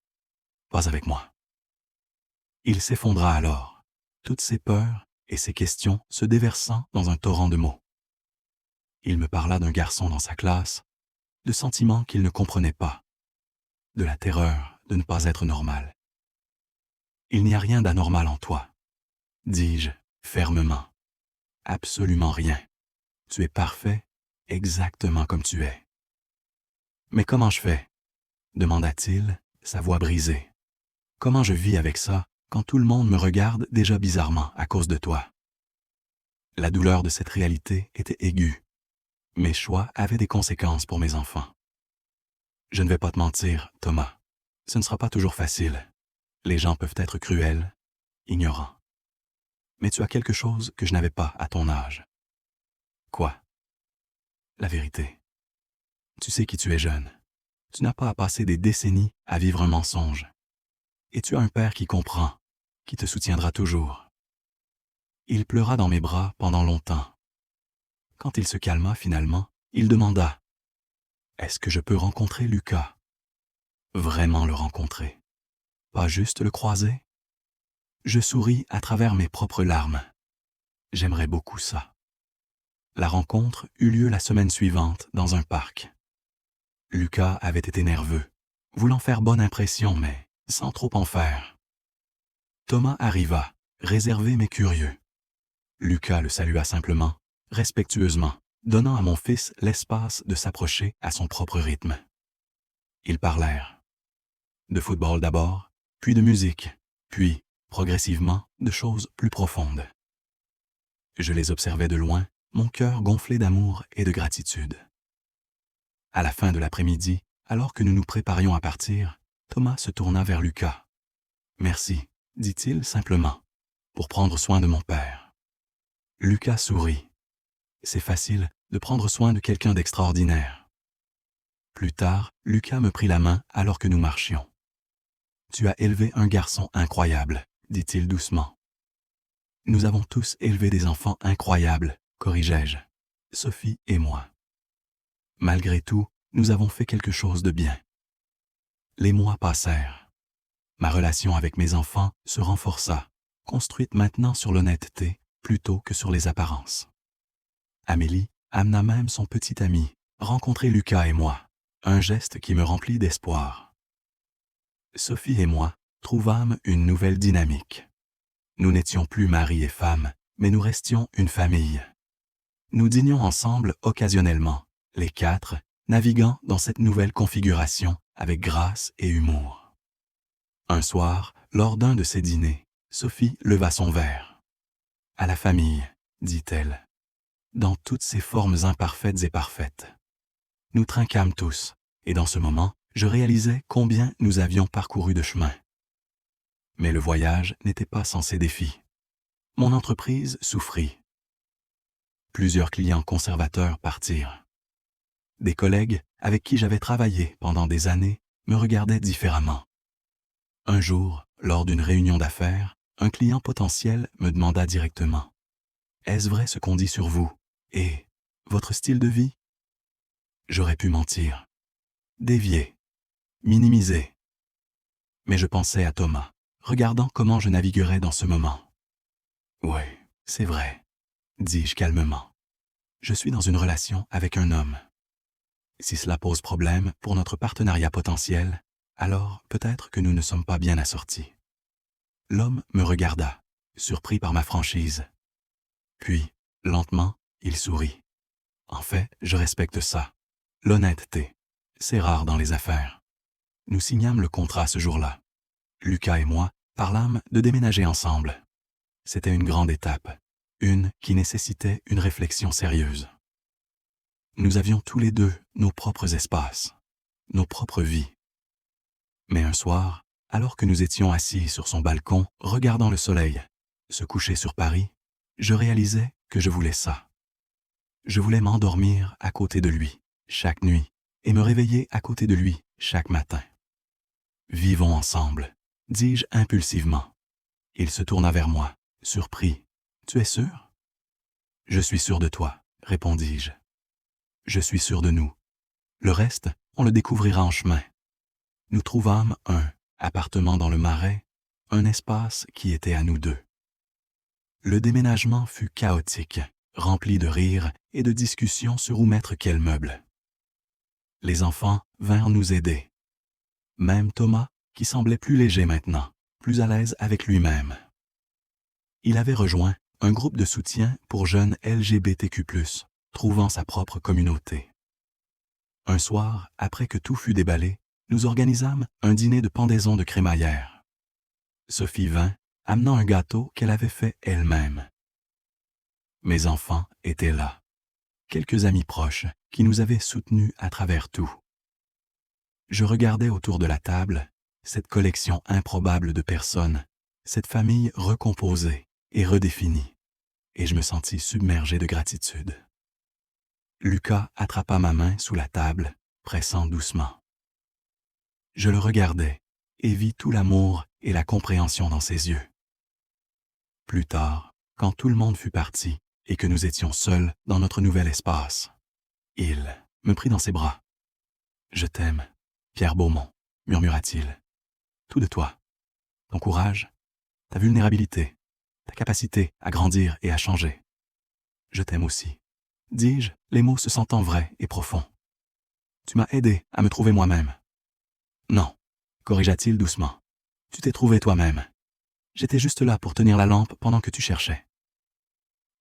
Pas avec moi. » Il s'effondra alors, toutes ses peurs et ses questions se déversant dans un torrent de mots. Il me parla d'un garçon dans sa classe, de sentiments qu'il ne comprenait pas, de la terreur de ne pas être normal. Il n'y a rien d'anormal en toi, dis-je fermement. Absolument rien. Tu es parfait, exactement comme tu es. Mais comment je fais? Demanda-t-il, sa voix brisée. Comment je vis avec ça quand tout le monde me regarde déjà bizarrement à cause de toi? La douleur de cette réalité était aiguë. Mes choix avaient des conséquences pour mes enfants. Je ne vais pas te mentir, Thomas. Ce ne sera pas toujours facile. Les gens peuvent être cruels, ignorants. Mais tu as quelque chose que je n'avais pas à ton âge. Quoi? La vérité. Tu sais qui tu es jeune. Tu n'as pas à passer des décennies à vivre un mensonge. Et tu as un père qui comprend, qui te soutiendra toujours. Il pleura dans mes bras pendant longtemps. Quand il se calma finalement, il demanda « Est-ce que je peux rencontrer Lucas? Vraiment le rencontrer? Pas juste le croiser? » Je souris à travers mes propres larmes. J'aimerais beaucoup ça. La rencontre eut lieu la semaine suivante dans un parc. Lucas avait été nerveux, voulant faire bonne impression, mais sans trop en faire. Thomas arriva, réservé mais curieux. Lucas le salua simplement, respectueusement, donnant à mon fils l'espace de s'approcher à son propre rythme. Ils parlèrent. De football d'abord, puis de musique, puis, progressivement, de choses plus profondes. Je les observais de loin, mon cœur gonflé d'amour et de gratitude. À la fin de l'après-midi, alors que nous nous préparions à partir, Thomas se tourna vers Lucas. « Merci, dit-il simplement, pour prendre soin de mon père. » Lucas sourit. C'est facile de prendre soin de quelqu'un d'extraordinaire. Plus tard, Lucas me prit la main alors que nous marchions. « Tu as élevé un garçon incroyable, dit-il doucement. »« Nous avons tous élevé des enfants incroyables, corrigeai-je, Sophie et moi. Malgré tout, nous avons fait quelque chose de bien. » Les mois passèrent. Ma relation avec mes enfants se renforça, construite maintenant sur l'honnêteté plutôt que sur les apparences. Amélie amena même son petit ami, rencontrer Lucas et moi, un geste qui me remplit d'espoir. Sophie et moi trouvâmes une nouvelle dynamique. Nous n'étions plus mari et femme, mais nous restions une famille. Nous dînions ensemble occasionnellement, les quatre, naviguant dans cette nouvelle configuration avec grâce et humour. Un soir, lors d'un de ces dîners, Sophie leva son verre. « À la famille, dit-elle, dans toutes ses formes imparfaites et parfaites. » Nous trinquâmes tous, et dans ce moment, je réalisais combien nous avions parcouru de chemin. Mais le voyage n'était pas sans ses défis. Mon entreprise souffrit. Plusieurs clients conservateurs partirent. Des collègues avec qui j'avais travaillé pendant des années me regardaient différemment. Un jour, lors d'une réunion d'affaires, un client potentiel me demanda directement « Est-ce vrai ce qu'on dit sur vous? Et votre style de vie? » J'aurais pu mentir, dévier, minimiser. Mais je pensais à Thomas, regardant comment je naviguerais dans ce moment. « Oui, c'est vrai, » dis-je calmement. « Je suis dans une relation avec un homme. Si cela pose problème pour notre partenariat potentiel, alors peut-être que nous ne sommes pas bien assortis. » L'homme me regarda, surpris par ma franchise. Puis, lentement, il sourit. En fait, je respecte ça. L'honnêteté, c'est rare dans les affaires. Nous signâmes le contrat ce jour-là. Lucas et moi parlâmes de déménager ensemble. C'était une grande étape, une qui nécessitait une réflexion sérieuse. Nous avions tous les deux nos propres espaces, nos propres vies. Mais un soir, alors que nous étions assis sur son balcon, regardant le soleil se coucher sur Paris, je réalisais que je voulais ça. Je voulais m'endormir à côté de lui, chaque nuit, et me réveiller à côté de lui, chaque matin. « Vivons ensemble », dis-je impulsivement. Il se tourna vers moi, surpris. « Tu es sûr? »« Je suis sûr de toi, » répondis-je. « Je suis sûr de nous. Le reste, on le découvrira en chemin. » Nous trouvâmes un appartement dans le Marais, un espace qui était à nous deux. Le déménagement fut chaotique, rempli de rires et de discussions sur où mettre quel meuble. Les enfants vinrent nous aider. Même Thomas, qui semblait plus léger maintenant, plus à l'aise avec lui-même. Il avait rejoint un groupe de soutien pour jeunes LGBTQ+, trouvant sa propre communauté. Un soir, après que tout fut déballé, nous organisâmes un dîner de pendaison de crémaillère. Sophie vint, amenant un gâteau qu'elle avait fait elle-même. Mes enfants étaient là. Quelques amis proches qui nous avaient soutenus à travers tout. Je regardais autour de la table cette collection improbable de personnes, cette famille recomposée et redéfinie, et je me sentis submergé de gratitude. Lucas attrapa ma main sous la table, pressant doucement. Je le regardais et vis tout l'amour et la compréhension dans ses yeux. Plus tard, quand tout le monde fut parti et que nous étions seuls dans notre nouvel espace, il me prit dans ses bras. « Je t'aime, Pierre Beaumont, » murmura-t-il. « Tout de toi, ton courage, ta vulnérabilité, ta capacité à grandir et à changer. Je t'aime aussi, dis-je, les mots se sentant vrais et profonds. Tu m'as aidé à me trouver moi-même. Non, corrigea-t-il doucement. Tu t'es trouvé toi-même. J'étais juste là pour tenir la lampe pendant que tu cherchais.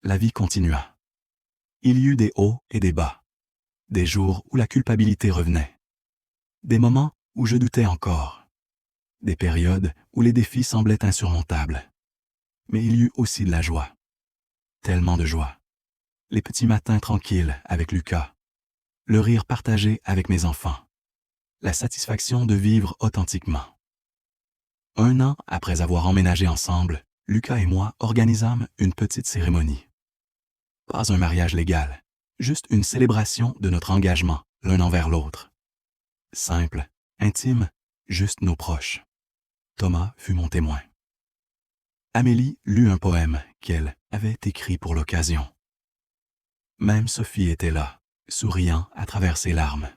La vie continua. Il y eut des hauts et des bas, des jours où la culpabilité revenait, des moments où je doutais encore, des périodes où les défis semblaient insurmontables. Mais il y eut aussi de la joie. Tellement de joie. Les petits matins tranquilles avec Lucas, le rire partagé avec mes enfants, la satisfaction de vivre authentiquement. 1 an après avoir emménagé ensemble, Lucas et moi organisâmes une petite cérémonie. Pas un mariage légal, juste une célébration de notre engagement l'un envers l'autre. Simple, intime, juste nos proches. Thomas fut mon témoin. Amélie lut un poème qu'elle avait écrit pour l'occasion. Même Sophie était là, souriant à travers ses larmes.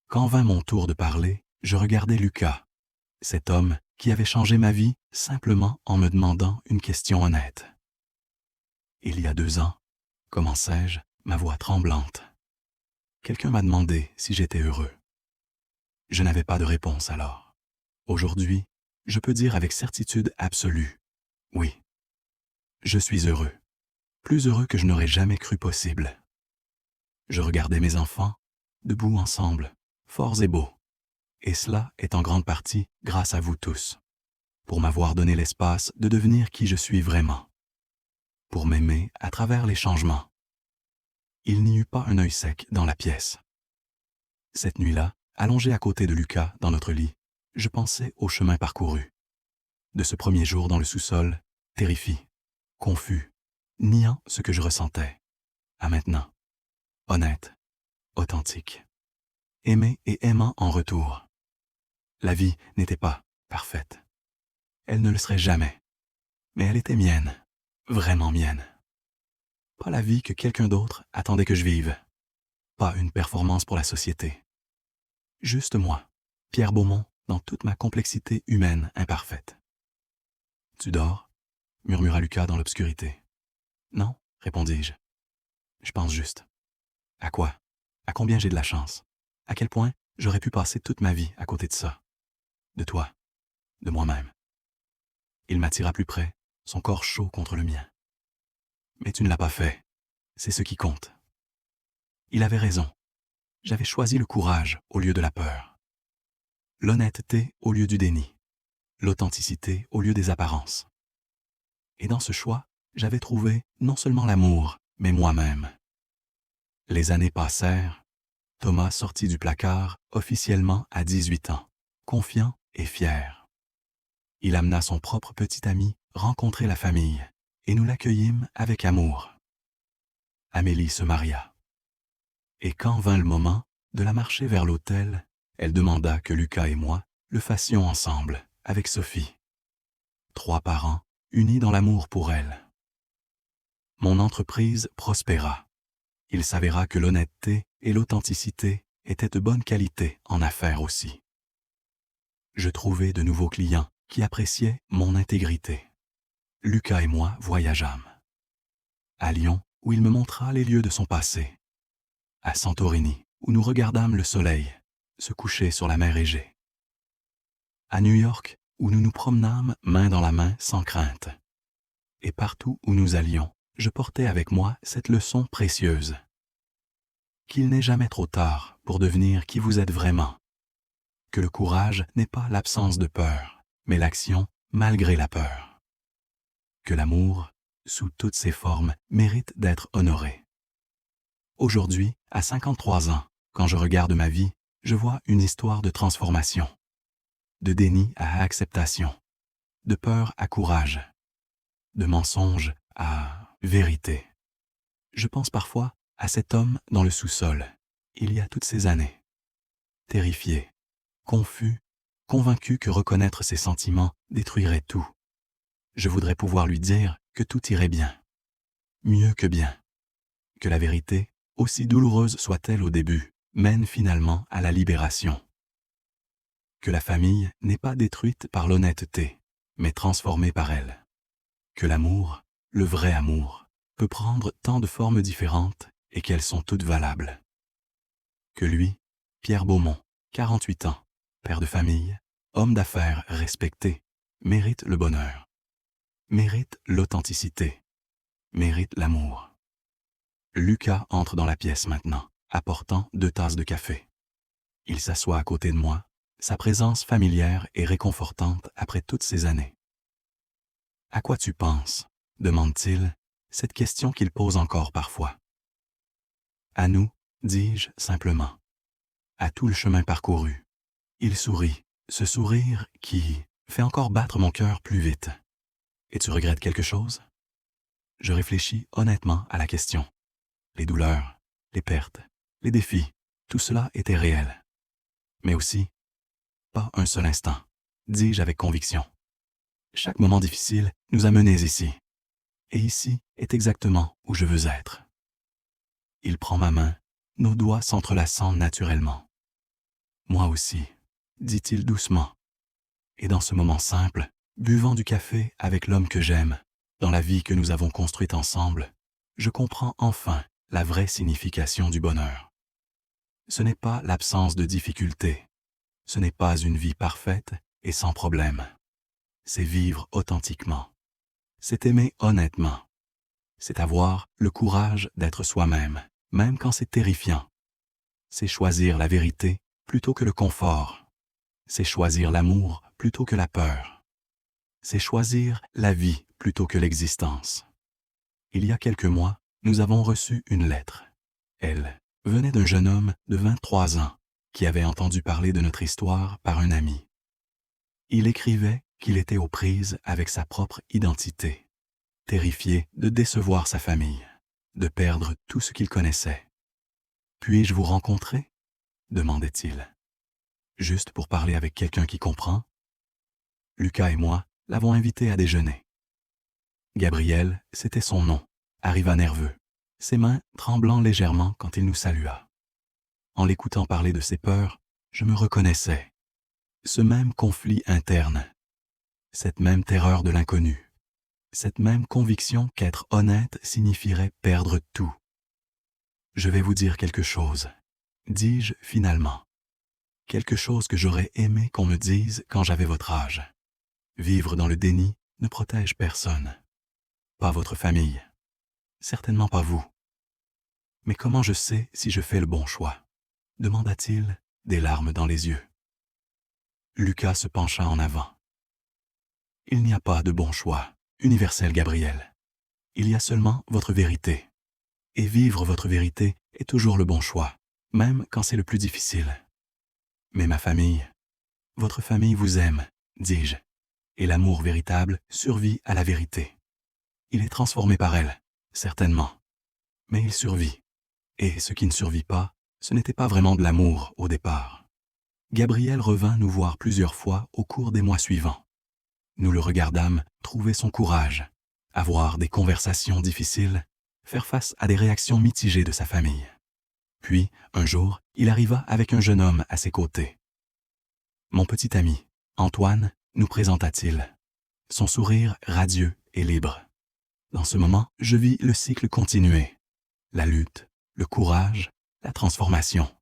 Quand vint mon tour de parler, je regardais Lucas, cet homme qui avait changé ma vie simplement en me demandant une question honnête. Il y a 2 ans, commençai-je, ma voix tremblante. Quelqu'un m'a demandé si j'étais heureux. Je n'avais pas de réponse alors. Aujourd'hui, je peux dire avec certitude absolue, oui, je suis heureux, plus heureux que je n'aurais jamais cru possible. Je regardais mes enfants, debout ensemble, forts et beaux, et cela est en grande partie grâce à vous tous, pour m'avoir donné l'espace de devenir qui je suis vraiment, pour m'aimer à travers les changements. Il n'y eut pas un œil sec dans la pièce. Cette nuit-là, allongé à côté de Lucas dans notre lit, je pensais au chemin parcouru. De ce premier jour dans le sous-sol, terrifié, confus, niant ce que je ressentais, à maintenant, honnête, authentique, aimé et aimant en retour. La vie n'était pas parfaite. Elle ne le serait jamais. Mais elle était mienne, vraiment mienne. Pas la vie que quelqu'un d'autre attendait que je vive. Pas une performance pour la société. Juste moi, Pierre Beaumont, dans toute ma complexité humaine imparfaite. « Tu dors ?» murmura Lucas dans l'obscurité. « Non, répondis-je. Je pense juste. À quoi? À combien j'ai de la chance? À quel point j'aurais pu passer toute ma vie à côté de ça? De toi, de moi-même. » Il m'attira plus près, son corps chaud contre le mien. « Mais tu ne l'as pas fait. C'est ce qui compte. » Il avait raison. J'avais choisi le courage au lieu de la peur. L'honnêteté au lieu du déni. L'authenticité au lieu des apparences. Et dans ce choix, j'avais trouvé non seulement l'amour, mais moi-même. Les années passèrent. Thomas sortit du placard officiellement à 18 ans, confiant et fier. Il amena son propre petit ami rencontrer la famille, et nous l'accueillîmes avec amour. Amélie se maria. Et quand vint le moment de la marcher vers l'autel, elle demanda que Lucas et moi le fassions ensemble, avec Sophie. 3 parents, unis dans l'amour pour elle. Mon entreprise prospéra. Il s'avéra que l'honnêteté et l'authenticité étaient de bonne qualité en affaires aussi. Je trouvai de nouveaux clients qui appréciaient mon intégrité. Lucas et moi voyageâmes. À Lyon, où il me montra les lieux de son passé. À Santorini, où nous regardâmes le soleil se coucher sur la mer Égée. À New York, où nous nous promenâmes main dans la main sans crainte. Et partout où nous allions, je portais avec moi cette leçon précieuse. Qu'il n'est jamais trop tard pour devenir qui vous êtes vraiment. Que le courage n'est pas l'absence de peur, mais l'action malgré la peur. Que l'amour, sous toutes ses formes, mérite d'être honoré. Aujourd'hui, à 53 ans, quand je regarde ma vie, je vois une histoire de transformation. De déni à acceptation. De peur à courage. De mensonge à vérité. Je pense parfois à cet homme dans le sous-sol, il y a toutes ces années. Terrifié, confus, convaincu que reconnaître ses sentiments détruirait tout. Je voudrais pouvoir lui dire que tout irait bien. Mieux que bien. Que la vérité, aussi douloureuse soit-elle au début, mène finalement à la libération. Que la famille n'est pas détruite par l'honnêteté, mais transformée par elle. Que l'amour, le vrai amour, peut prendre tant de formes différentes et qu'elles sont toutes valables. Que lui, Pierre Beaumont, 48 ans, père de famille, homme d'affaires respecté, mérite le bonheur, mérite l'authenticité, mérite l'amour. Lucas entre dans la pièce maintenant, apportant 2 tasses de café. Il s'assoit à côté de moi, sa présence familière et réconfortante après toutes ces années. « À quoi tu penses ?» demande-t-il, cette question qu'il pose encore parfois. « À nous, dis-je simplement. À tout le chemin parcouru. » Il sourit, ce sourire qui fait encore battre mon cœur plus vite. « Et tu regrettes quelque chose ?» Je réfléchis honnêtement à la question. Les douleurs, les pertes, les défis, tout cela était réel. Mais aussi, pas un seul instant, dis-je avec conviction. Chaque moment difficile nous a menés ici. Et ici est exactement où je veux être. Il prend ma main, nos doigts s'entrelaçant naturellement. Moi aussi, dit-il doucement. Et dans ce moment simple, buvant du café avec l'homme que j'aime, dans la vie que nous avons construite ensemble, je comprends enfin la vraie signification du bonheur. Ce n'est pas l'absence de difficultés. Ce n'est pas une vie parfaite et sans problème. C'est vivre authentiquement. C'est aimer honnêtement. C'est avoir le courage d'être soi-même, même quand c'est terrifiant. C'est choisir la vérité plutôt que le confort. C'est choisir l'amour plutôt que la peur. C'est choisir la vie plutôt que l'existence. Il y a quelques mois, nous avons reçu une lettre. Elle venait d'un jeune homme de 23 ans qui avait entendu parler de notre histoire par un ami. Il écrivait qu'il était aux prises avec sa propre identité, terrifié de décevoir sa famille, de perdre tout ce qu'il connaissait. « Puis-je vous rencontrer ?» demandait-il. « Juste pour parler avec quelqu'un qui comprend ?» Lucas et moi l'avons invité à déjeuner. Gabriel, c'était son nom, arriva nerveux, ses mains tremblant légèrement quand il nous salua. En l'écoutant parler de ses peurs, je me reconnaissais. Ce même conflit interne, cette même terreur de l'inconnu, cette même conviction qu'être honnête signifierait perdre tout. « Je vais vous dire quelque chose, » dis-je finalement. Quelque chose que j'aurais aimé qu'on me dise quand j'avais votre âge. Vivre dans le déni ne protège personne. Pas votre famille. Certainement pas vous. Mais comment je sais si je fais le bon choix ? Demanda-t-il, des larmes dans les yeux. Lucas se pencha en avant. Il n'y a pas de bon choix, universel Gabriel. Il y a seulement votre vérité. Et vivre votre vérité est toujours le bon choix, même quand c'est le plus difficile. Mais ma famille, votre famille vous aime, dis-je, et l'amour véritable survit à la vérité. Il est transformé par elle, certainement, mais il survit. Et ce qui ne survit pas, ce n'était pas vraiment de l'amour au départ. Gabriel revint nous voir plusieurs fois au cours des mois suivants. Nous le regardâmes trouver son courage, avoir des conversations difficiles, faire face à des réactions mitigées de sa famille. Puis, un jour, il arriva avec un jeune homme à ses côtés. « Mon petit ami, Antoine », nous présenta-t-il, son sourire radieux et libre. Dans ce moment, je vis le cycle continuer, la lutte, le courage, la transformation.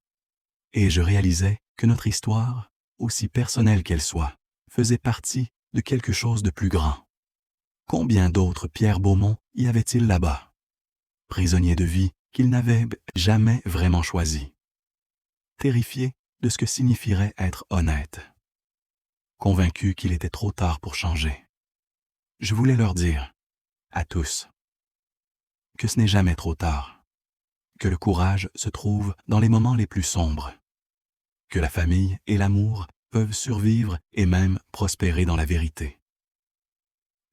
Et je réalisais que notre histoire, aussi personnelle qu'elle soit, faisait partie de quelque chose de plus grand. Combien d'autres Pierre Beaumont y avait-il là-bas? Prisonnier de vie qu'il n'avait jamais vraiment choisi. Terrifié de ce que signifierait être honnête. Convaincu qu'il était trop tard pour changer. Je voulais leur dire, à tous, que ce n'est jamais trop tard, que le courage se trouve dans les moments les plus sombres, que la famille et l'amour peuvent survivre et même prospérer dans la vérité.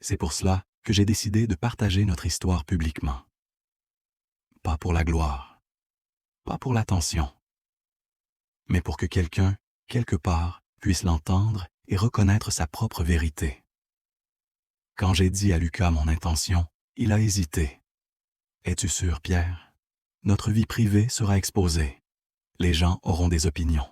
C'est pour cela que j'ai décidé de partager notre histoire publiquement. Pas pour la gloire, pas pour l'attention, mais pour que quelqu'un, quelque part, puisse l'entendre et reconnaître sa propre vérité. Quand j'ai dit à Lucas mon intention, il a hésité. « Es-tu sûr, Pierre? Notre vie privée sera exposée. Les gens auront des opinions. »«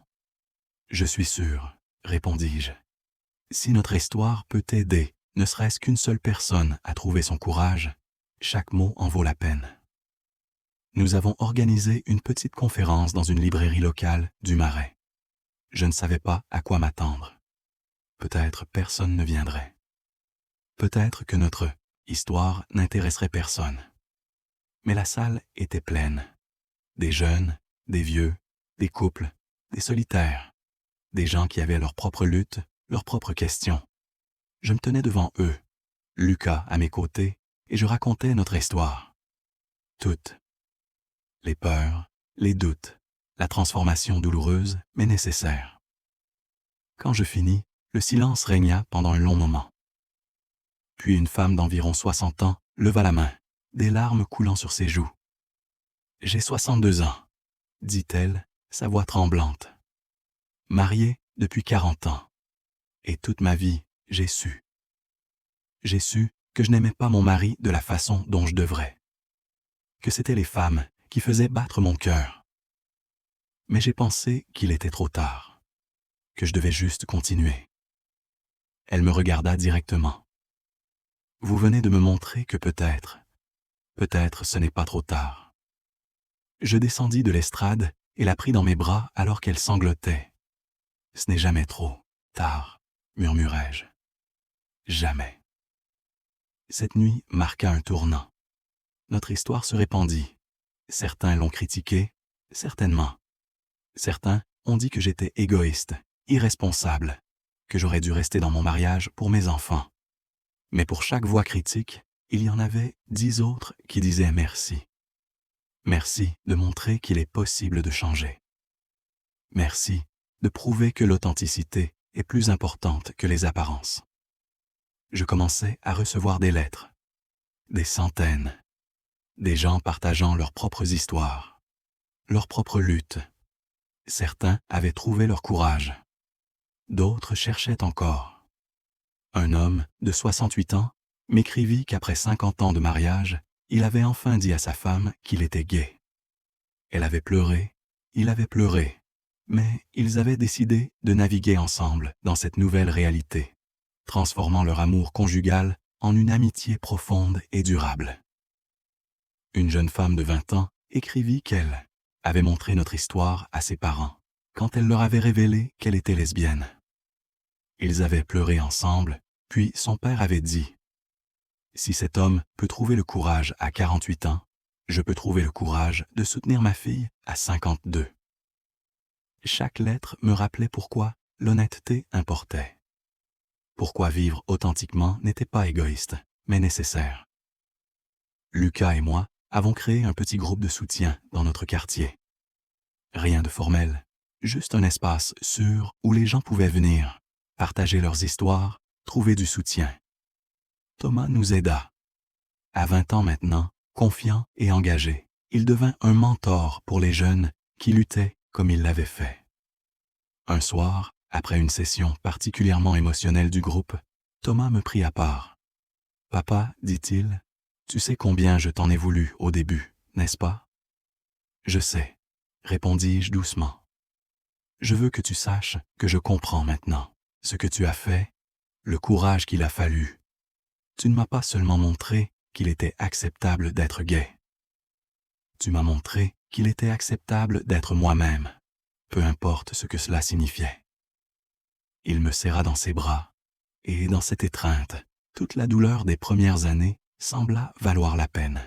Je suis sûr, » répondis-je. « Si notre histoire peut aider, ne serait-ce qu'une seule personne à trouver son courage, chaque mot en vaut la peine. » Nous avons organisé une petite conférence dans une librairie locale du Marais. Je ne savais pas à quoi m'attendre. Peut-être personne ne viendrait. Peut-être que notre histoire n'intéresserait personne. Mais la salle était pleine. Des jeunes, des vieux, des couples, des solitaires, des gens qui avaient leurs propres luttes, leurs propres questions. Je me tenais devant eux, Lucas à mes côtés, et je racontais notre histoire. Toutes. Les peurs, les doutes, la transformation douloureuse mais nécessaire. Quand je finis, le silence régna pendant un long moment. Puis une femme d'environ 60 ans leva la main, des larmes coulant sur ses joues. « J'ai 62 ans, » dit-elle, sa voix tremblante. « Mariée depuis 40 ans. Et toute ma vie, j'ai su. J'ai su que je n'aimais pas mon mari de la façon dont je devrais. Que c'étaient les femmes qui faisaient battre mon cœur. Mais j'ai pensé qu'il était trop tard, que je devais juste continuer. » Elle me regarda directement. « Vous venez de me montrer que peut-être ce n'est pas trop tard. » Je descendis de l'estrade et la pris dans mes bras alors qu'elle sanglotait. « Ce n'est jamais trop tard, » murmurai-je. « Jamais. » Cette nuit marqua un tournant. Notre histoire se répandit. Certains l'ont critiquée, certainement. Certains ont dit que j'étais égoïste, irresponsable, que j'aurais dû rester dans mon mariage pour mes enfants. Mais pour chaque voix critique, il y en avait 10 autres qui disaient merci. Merci de montrer qu'il est possible de changer. Merci de prouver que l'authenticité est plus importante que les apparences. Je commençais à recevoir des lettres, des centaines, des gens partageant leurs propres histoires, leurs propres luttes. Certains avaient trouvé leur courage. D'autres cherchaient encore. Un homme de 68 ans m'écrivit qu'après 50 ans de mariage, il avait enfin dit à sa femme qu'il était gai. Elle avait pleuré, il avait pleuré, mais ils avaient décidé de naviguer ensemble dans cette nouvelle réalité, transformant leur amour conjugal en une amitié profonde et durable. Une jeune femme de 20 ans écrivit qu'elle avait montré notre histoire à ses parents quand elle leur avait révélé qu'elle était lesbienne. Ils avaient pleuré ensemble, puis son père avait dit « Si cet homme peut trouver le courage à 48 ans, je peux trouver le courage de soutenir ma fille à 52. » Chaque lettre me rappelait pourquoi l'honnêteté importait. Pourquoi vivre authentiquement n'était pas égoïste, mais nécessaire. Lucas et moi avons créé un petit groupe de soutien dans notre quartier. Rien de formel, juste un espace sûr où les gens pouvaient venir, partager leurs histoires, trouver du soutien. Thomas nous aida. À 20 ans maintenant, confiant et engagé, il devint un mentor pour les jeunes qui luttaient comme il l'avait fait. Un soir, après une session particulièrement émotionnelle du groupe, Thomas me prit à part. « Papa, dit-il, tu sais combien je t'en ai voulu au début, n'est-ce pas? » « Je sais, » répondis-je doucement. « Je veux que tu saches que je comprends maintenant ce que tu as fait, le courage qu'il a fallu. Tu ne m'as pas seulement montré qu'il était acceptable d'être gai. Tu m'as montré qu'il était acceptable d'être moi-même, peu importe ce que cela signifiait. » Il me serra dans ses bras, Et dans cette étreinte, toute la douleur des premières années sembla valoir la peine.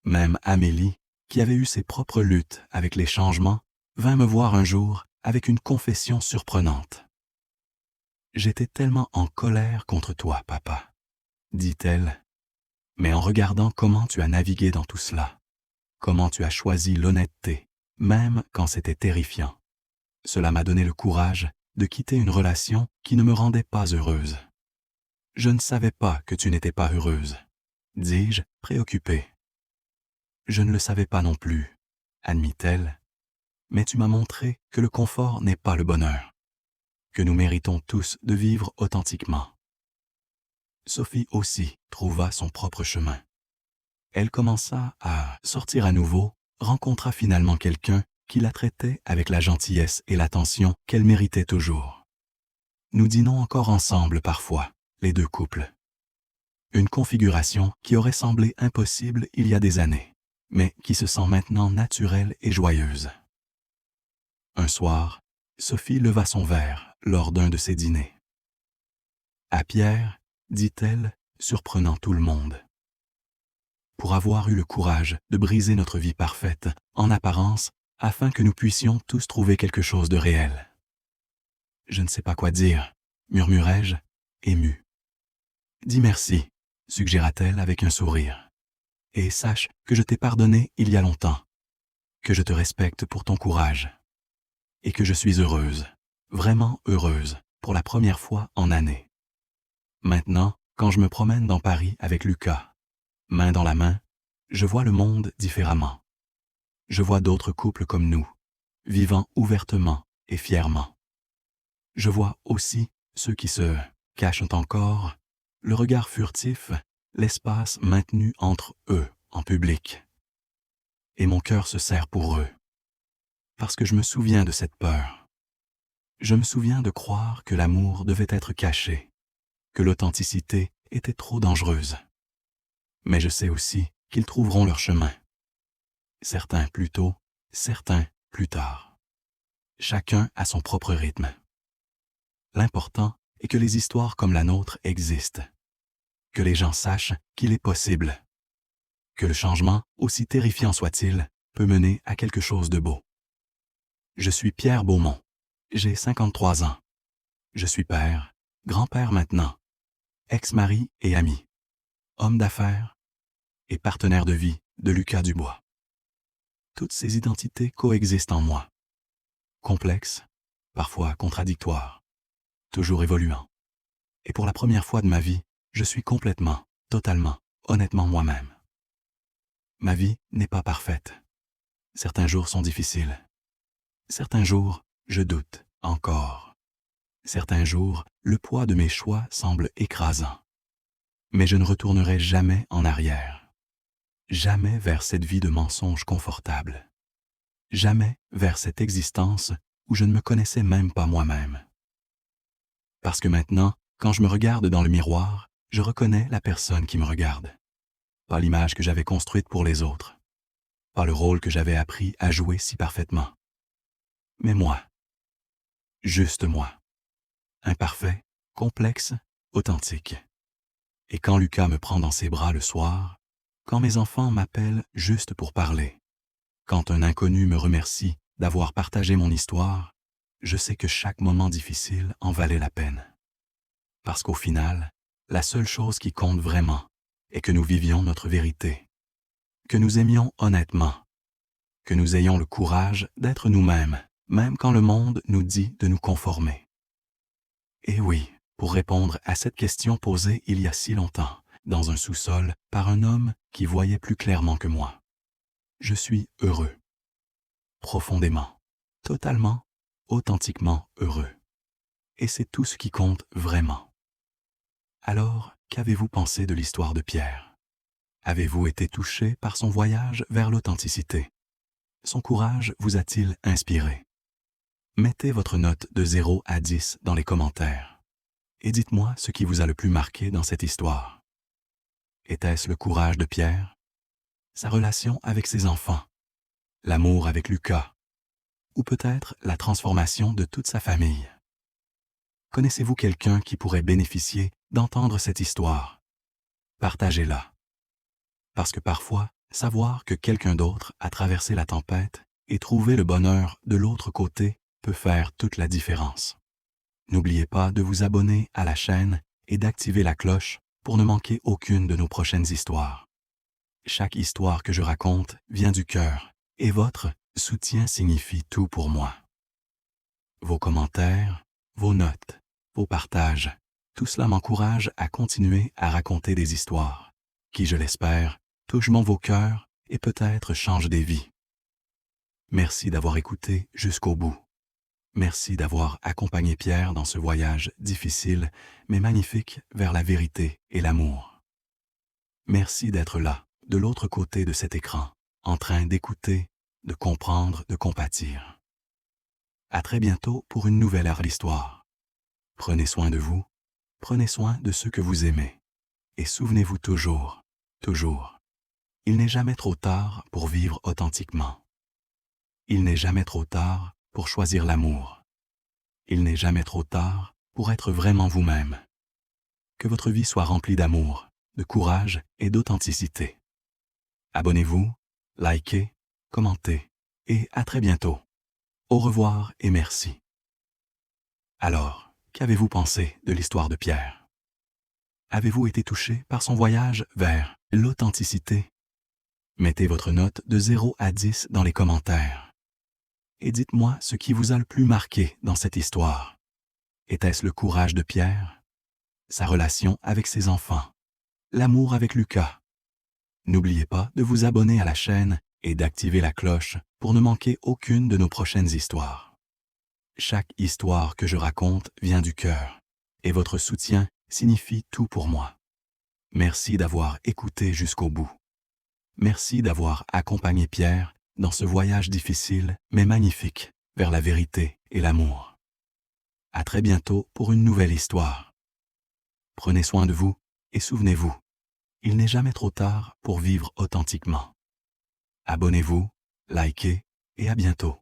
Même Amélie, qui avait eu ses propres luttes avec les changements, vint me voir un jour avec une confession surprenante. « J'étais tellement en colère contre toi, papa, » dit-elle, « mais en regardant comment tu as navigué dans tout cela, comment tu as choisi l'honnêteté, même quand c'était terrifiant, cela m'a donné le courage de quitter une relation qui ne me rendait pas heureuse. Je ne savais pas que tu n'étais pas heureuse, dis-je, préoccupé. Je ne le savais pas non plus, admit-elle, mais tu m'as montré que le confort n'est pas le bonheur, que nous méritons tous de vivre authentiquement. Sophie aussi trouva son propre chemin. Elle commença à sortir à nouveau, rencontra finalement quelqu'un qui la traitait avec la gentillesse et l'attention qu'elle méritait toujours. Nous dînons encore ensemble parfois, les deux couples. Une configuration qui aurait semblé impossible il y a des années, mais qui se sent maintenant naturelle et joyeuse. Un soir, Sophie leva son verre lors d'un de ses dîners. « À Pierre, dit-elle, surprenant tout le monde. Pour avoir eu le courage de briser notre vie parfaite, en apparence, afin que nous puissions tous trouver quelque chose de réel. Je ne sais pas quoi dire, murmurai-je, ému. Dis merci, suggéra-t-elle avec un sourire. Et sache que je t'ai pardonné il y a longtemps, que je te respecte pour ton courage, et que je suis heureuse, vraiment heureuse, pour la première fois en années. Maintenant, quand je me promène dans Paris avec Lucas, main dans la main, je vois le monde différemment. Je vois d'autres couples comme nous, vivant ouvertement et fièrement. Je vois aussi ceux qui se cachent encore, le regard furtif, l'espace maintenu entre eux en public. Et mon cœur se serre pour eux, parce que je me souviens de cette peur. Je me souviens de croire que l'amour devait être caché, que l'authenticité était trop dangereuse. Mais je sais aussi qu'ils trouveront leur chemin. Certains plus tôt, certains plus tard. Chacun à son propre rythme. L'important est que les histoires comme la nôtre existent, que les gens sachent qu'il est possible, que le changement, aussi terrifiant soit-il, peut mener à quelque chose de beau. Je suis Pierre Beaumont, j'ai 53 ans. Je suis père, grand-père maintenant, ex-mari et ami, homme d'affaires et partenaire de vie de Lucas Dubois. Toutes ces identités coexistent en moi, complexes, parfois contradictoires, toujours évoluant. Et pour la première fois de ma vie, je suis complètement, totalement, honnêtement moi-même. Ma vie n'est pas parfaite. Certains jours sont difficiles. Certains jours, je doute encore. Certains jours, le poids de mes choix semble écrasant. Mais je ne retournerai jamais en arrière. Jamais vers cette vie de mensonges confortable. Jamais vers cette existence où je ne me connaissais même pas moi-même. Parce que maintenant, quand je me regarde dans le miroir, je reconnais la personne qui me regarde. Pas l'image que j'avais construite pour les autres. Pas le rôle que j'avais appris à jouer si parfaitement. Mais moi. Juste moi. Imparfait, complexe, authentique. Et quand Lucas me prend dans ses bras le soir, quand mes enfants m'appellent juste pour parler, quand un inconnu me remercie d'avoir partagé mon histoire, je sais que chaque moment difficile en valait la peine. Parce qu'au final, la seule chose qui compte vraiment est que nous vivions notre vérité, que nous aimions honnêtement, que nous ayons le courage d'être nous-mêmes, même quand le monde nous dit de nous conformer. Et oui, pour répondre à cette question posée il y a si longtemps, dans un sous-sol, par un homme qui voyait plus clairement que moi. Je suis heureux. Profondément, totalement, authentiquement heureux. Et c'est tout ce qui compte vraiment. Alors, qu'avez-vous pensé de l'histoire de Pierre? Avez-vous été touché par son voyage vers l'authenticité? Son courage vous a-t-il inspiré? Mettez votre note de 0 à 10 dans les commentaires. Et dites-moi ce qui vous a le plus marqué dans cette histoire. Était-ce le courage de Pierre? Sa relation avec ses enfants? L'amour avec Lucas? Ou peut-être la transformation de toute sa famille? Connaissez-vous quelqu'un qui pourrait bénéficier d'entendre cette histoire? Partagez-la. Parce que parfois, savoir que quelqu'un d'autre a traversé la tempête et trouvé le bonheur de l'autre côté peut faire toute la différence. N'oubliez pas de vous abonner à la chaîne et d'activer la cloche pour ne manquer aucune de nos prochaines histoires. Chaque histoire que je raconte vient du cœur et votre soutien signifie tout pour moi. Vos commentaires, vos notes, vos partages, tout cela m'encourage à continuer à raconter des histoires qui, je l'espère, touchent vos cœurs et peut-être changent des vies. Merci d'avoir écouté jusqu'au bout. Merci d'avoir accompagné Pierre dans ce voyage difficile mais magnifique vers la vérité et l'amour. Merci d'être là, de l'autre côté de cet écran, en train d'écouter, de comprendre, de compatir. À très bientôt pour une nouvelle heure d'histoire. Prenez soin de vous, prenez soin de ceux que vous aimez. Et souvenez-vous toujours, il n'est jamais trop tard pour vivre authentiquement. Il n'est jamais trop tard pour choisir l'amour. Il n'est jamais trop tard pour être vraiment vous-même. Que votre vie soit remplie d'amour, de courage et d'authenticité. Abonnez-vous, likez, commentez et à très bientôt. Au revoir et merci. Alors, qu'avez-vous pensé de l'histoire de Pierre? Avez-vous été touché par son voyage vers l'authenticité? Mettez votre note de 0 à 10 dans les commentaires. Et dites-moi ce qui vous a le plus marqué dans cette histoire. Était-ce le courage de Pierre? Sa relation avec ses enfants? L'amour avec Lucas? N'oubliez pas de vous abonner à la chaîne et d'activer la cloche pour ne manquer aucune de nos prochaines histoires. Chaque histoire que je raconte vient du cœur, et votre soutien signifie tout pour moi. Merci d'avoir écouté jusqu'au bout. Merci d'avoir accompagné Pierre dans ce voyage difficile mais magnifique vers la vérité et l'amour. À très bientôt pour une nouvelle histoire. Prenez soin de vous et souvenez-vous, il n'est jamais trop tard pour vivre authentiquement. Abonnez-vous, likez et à bientôt.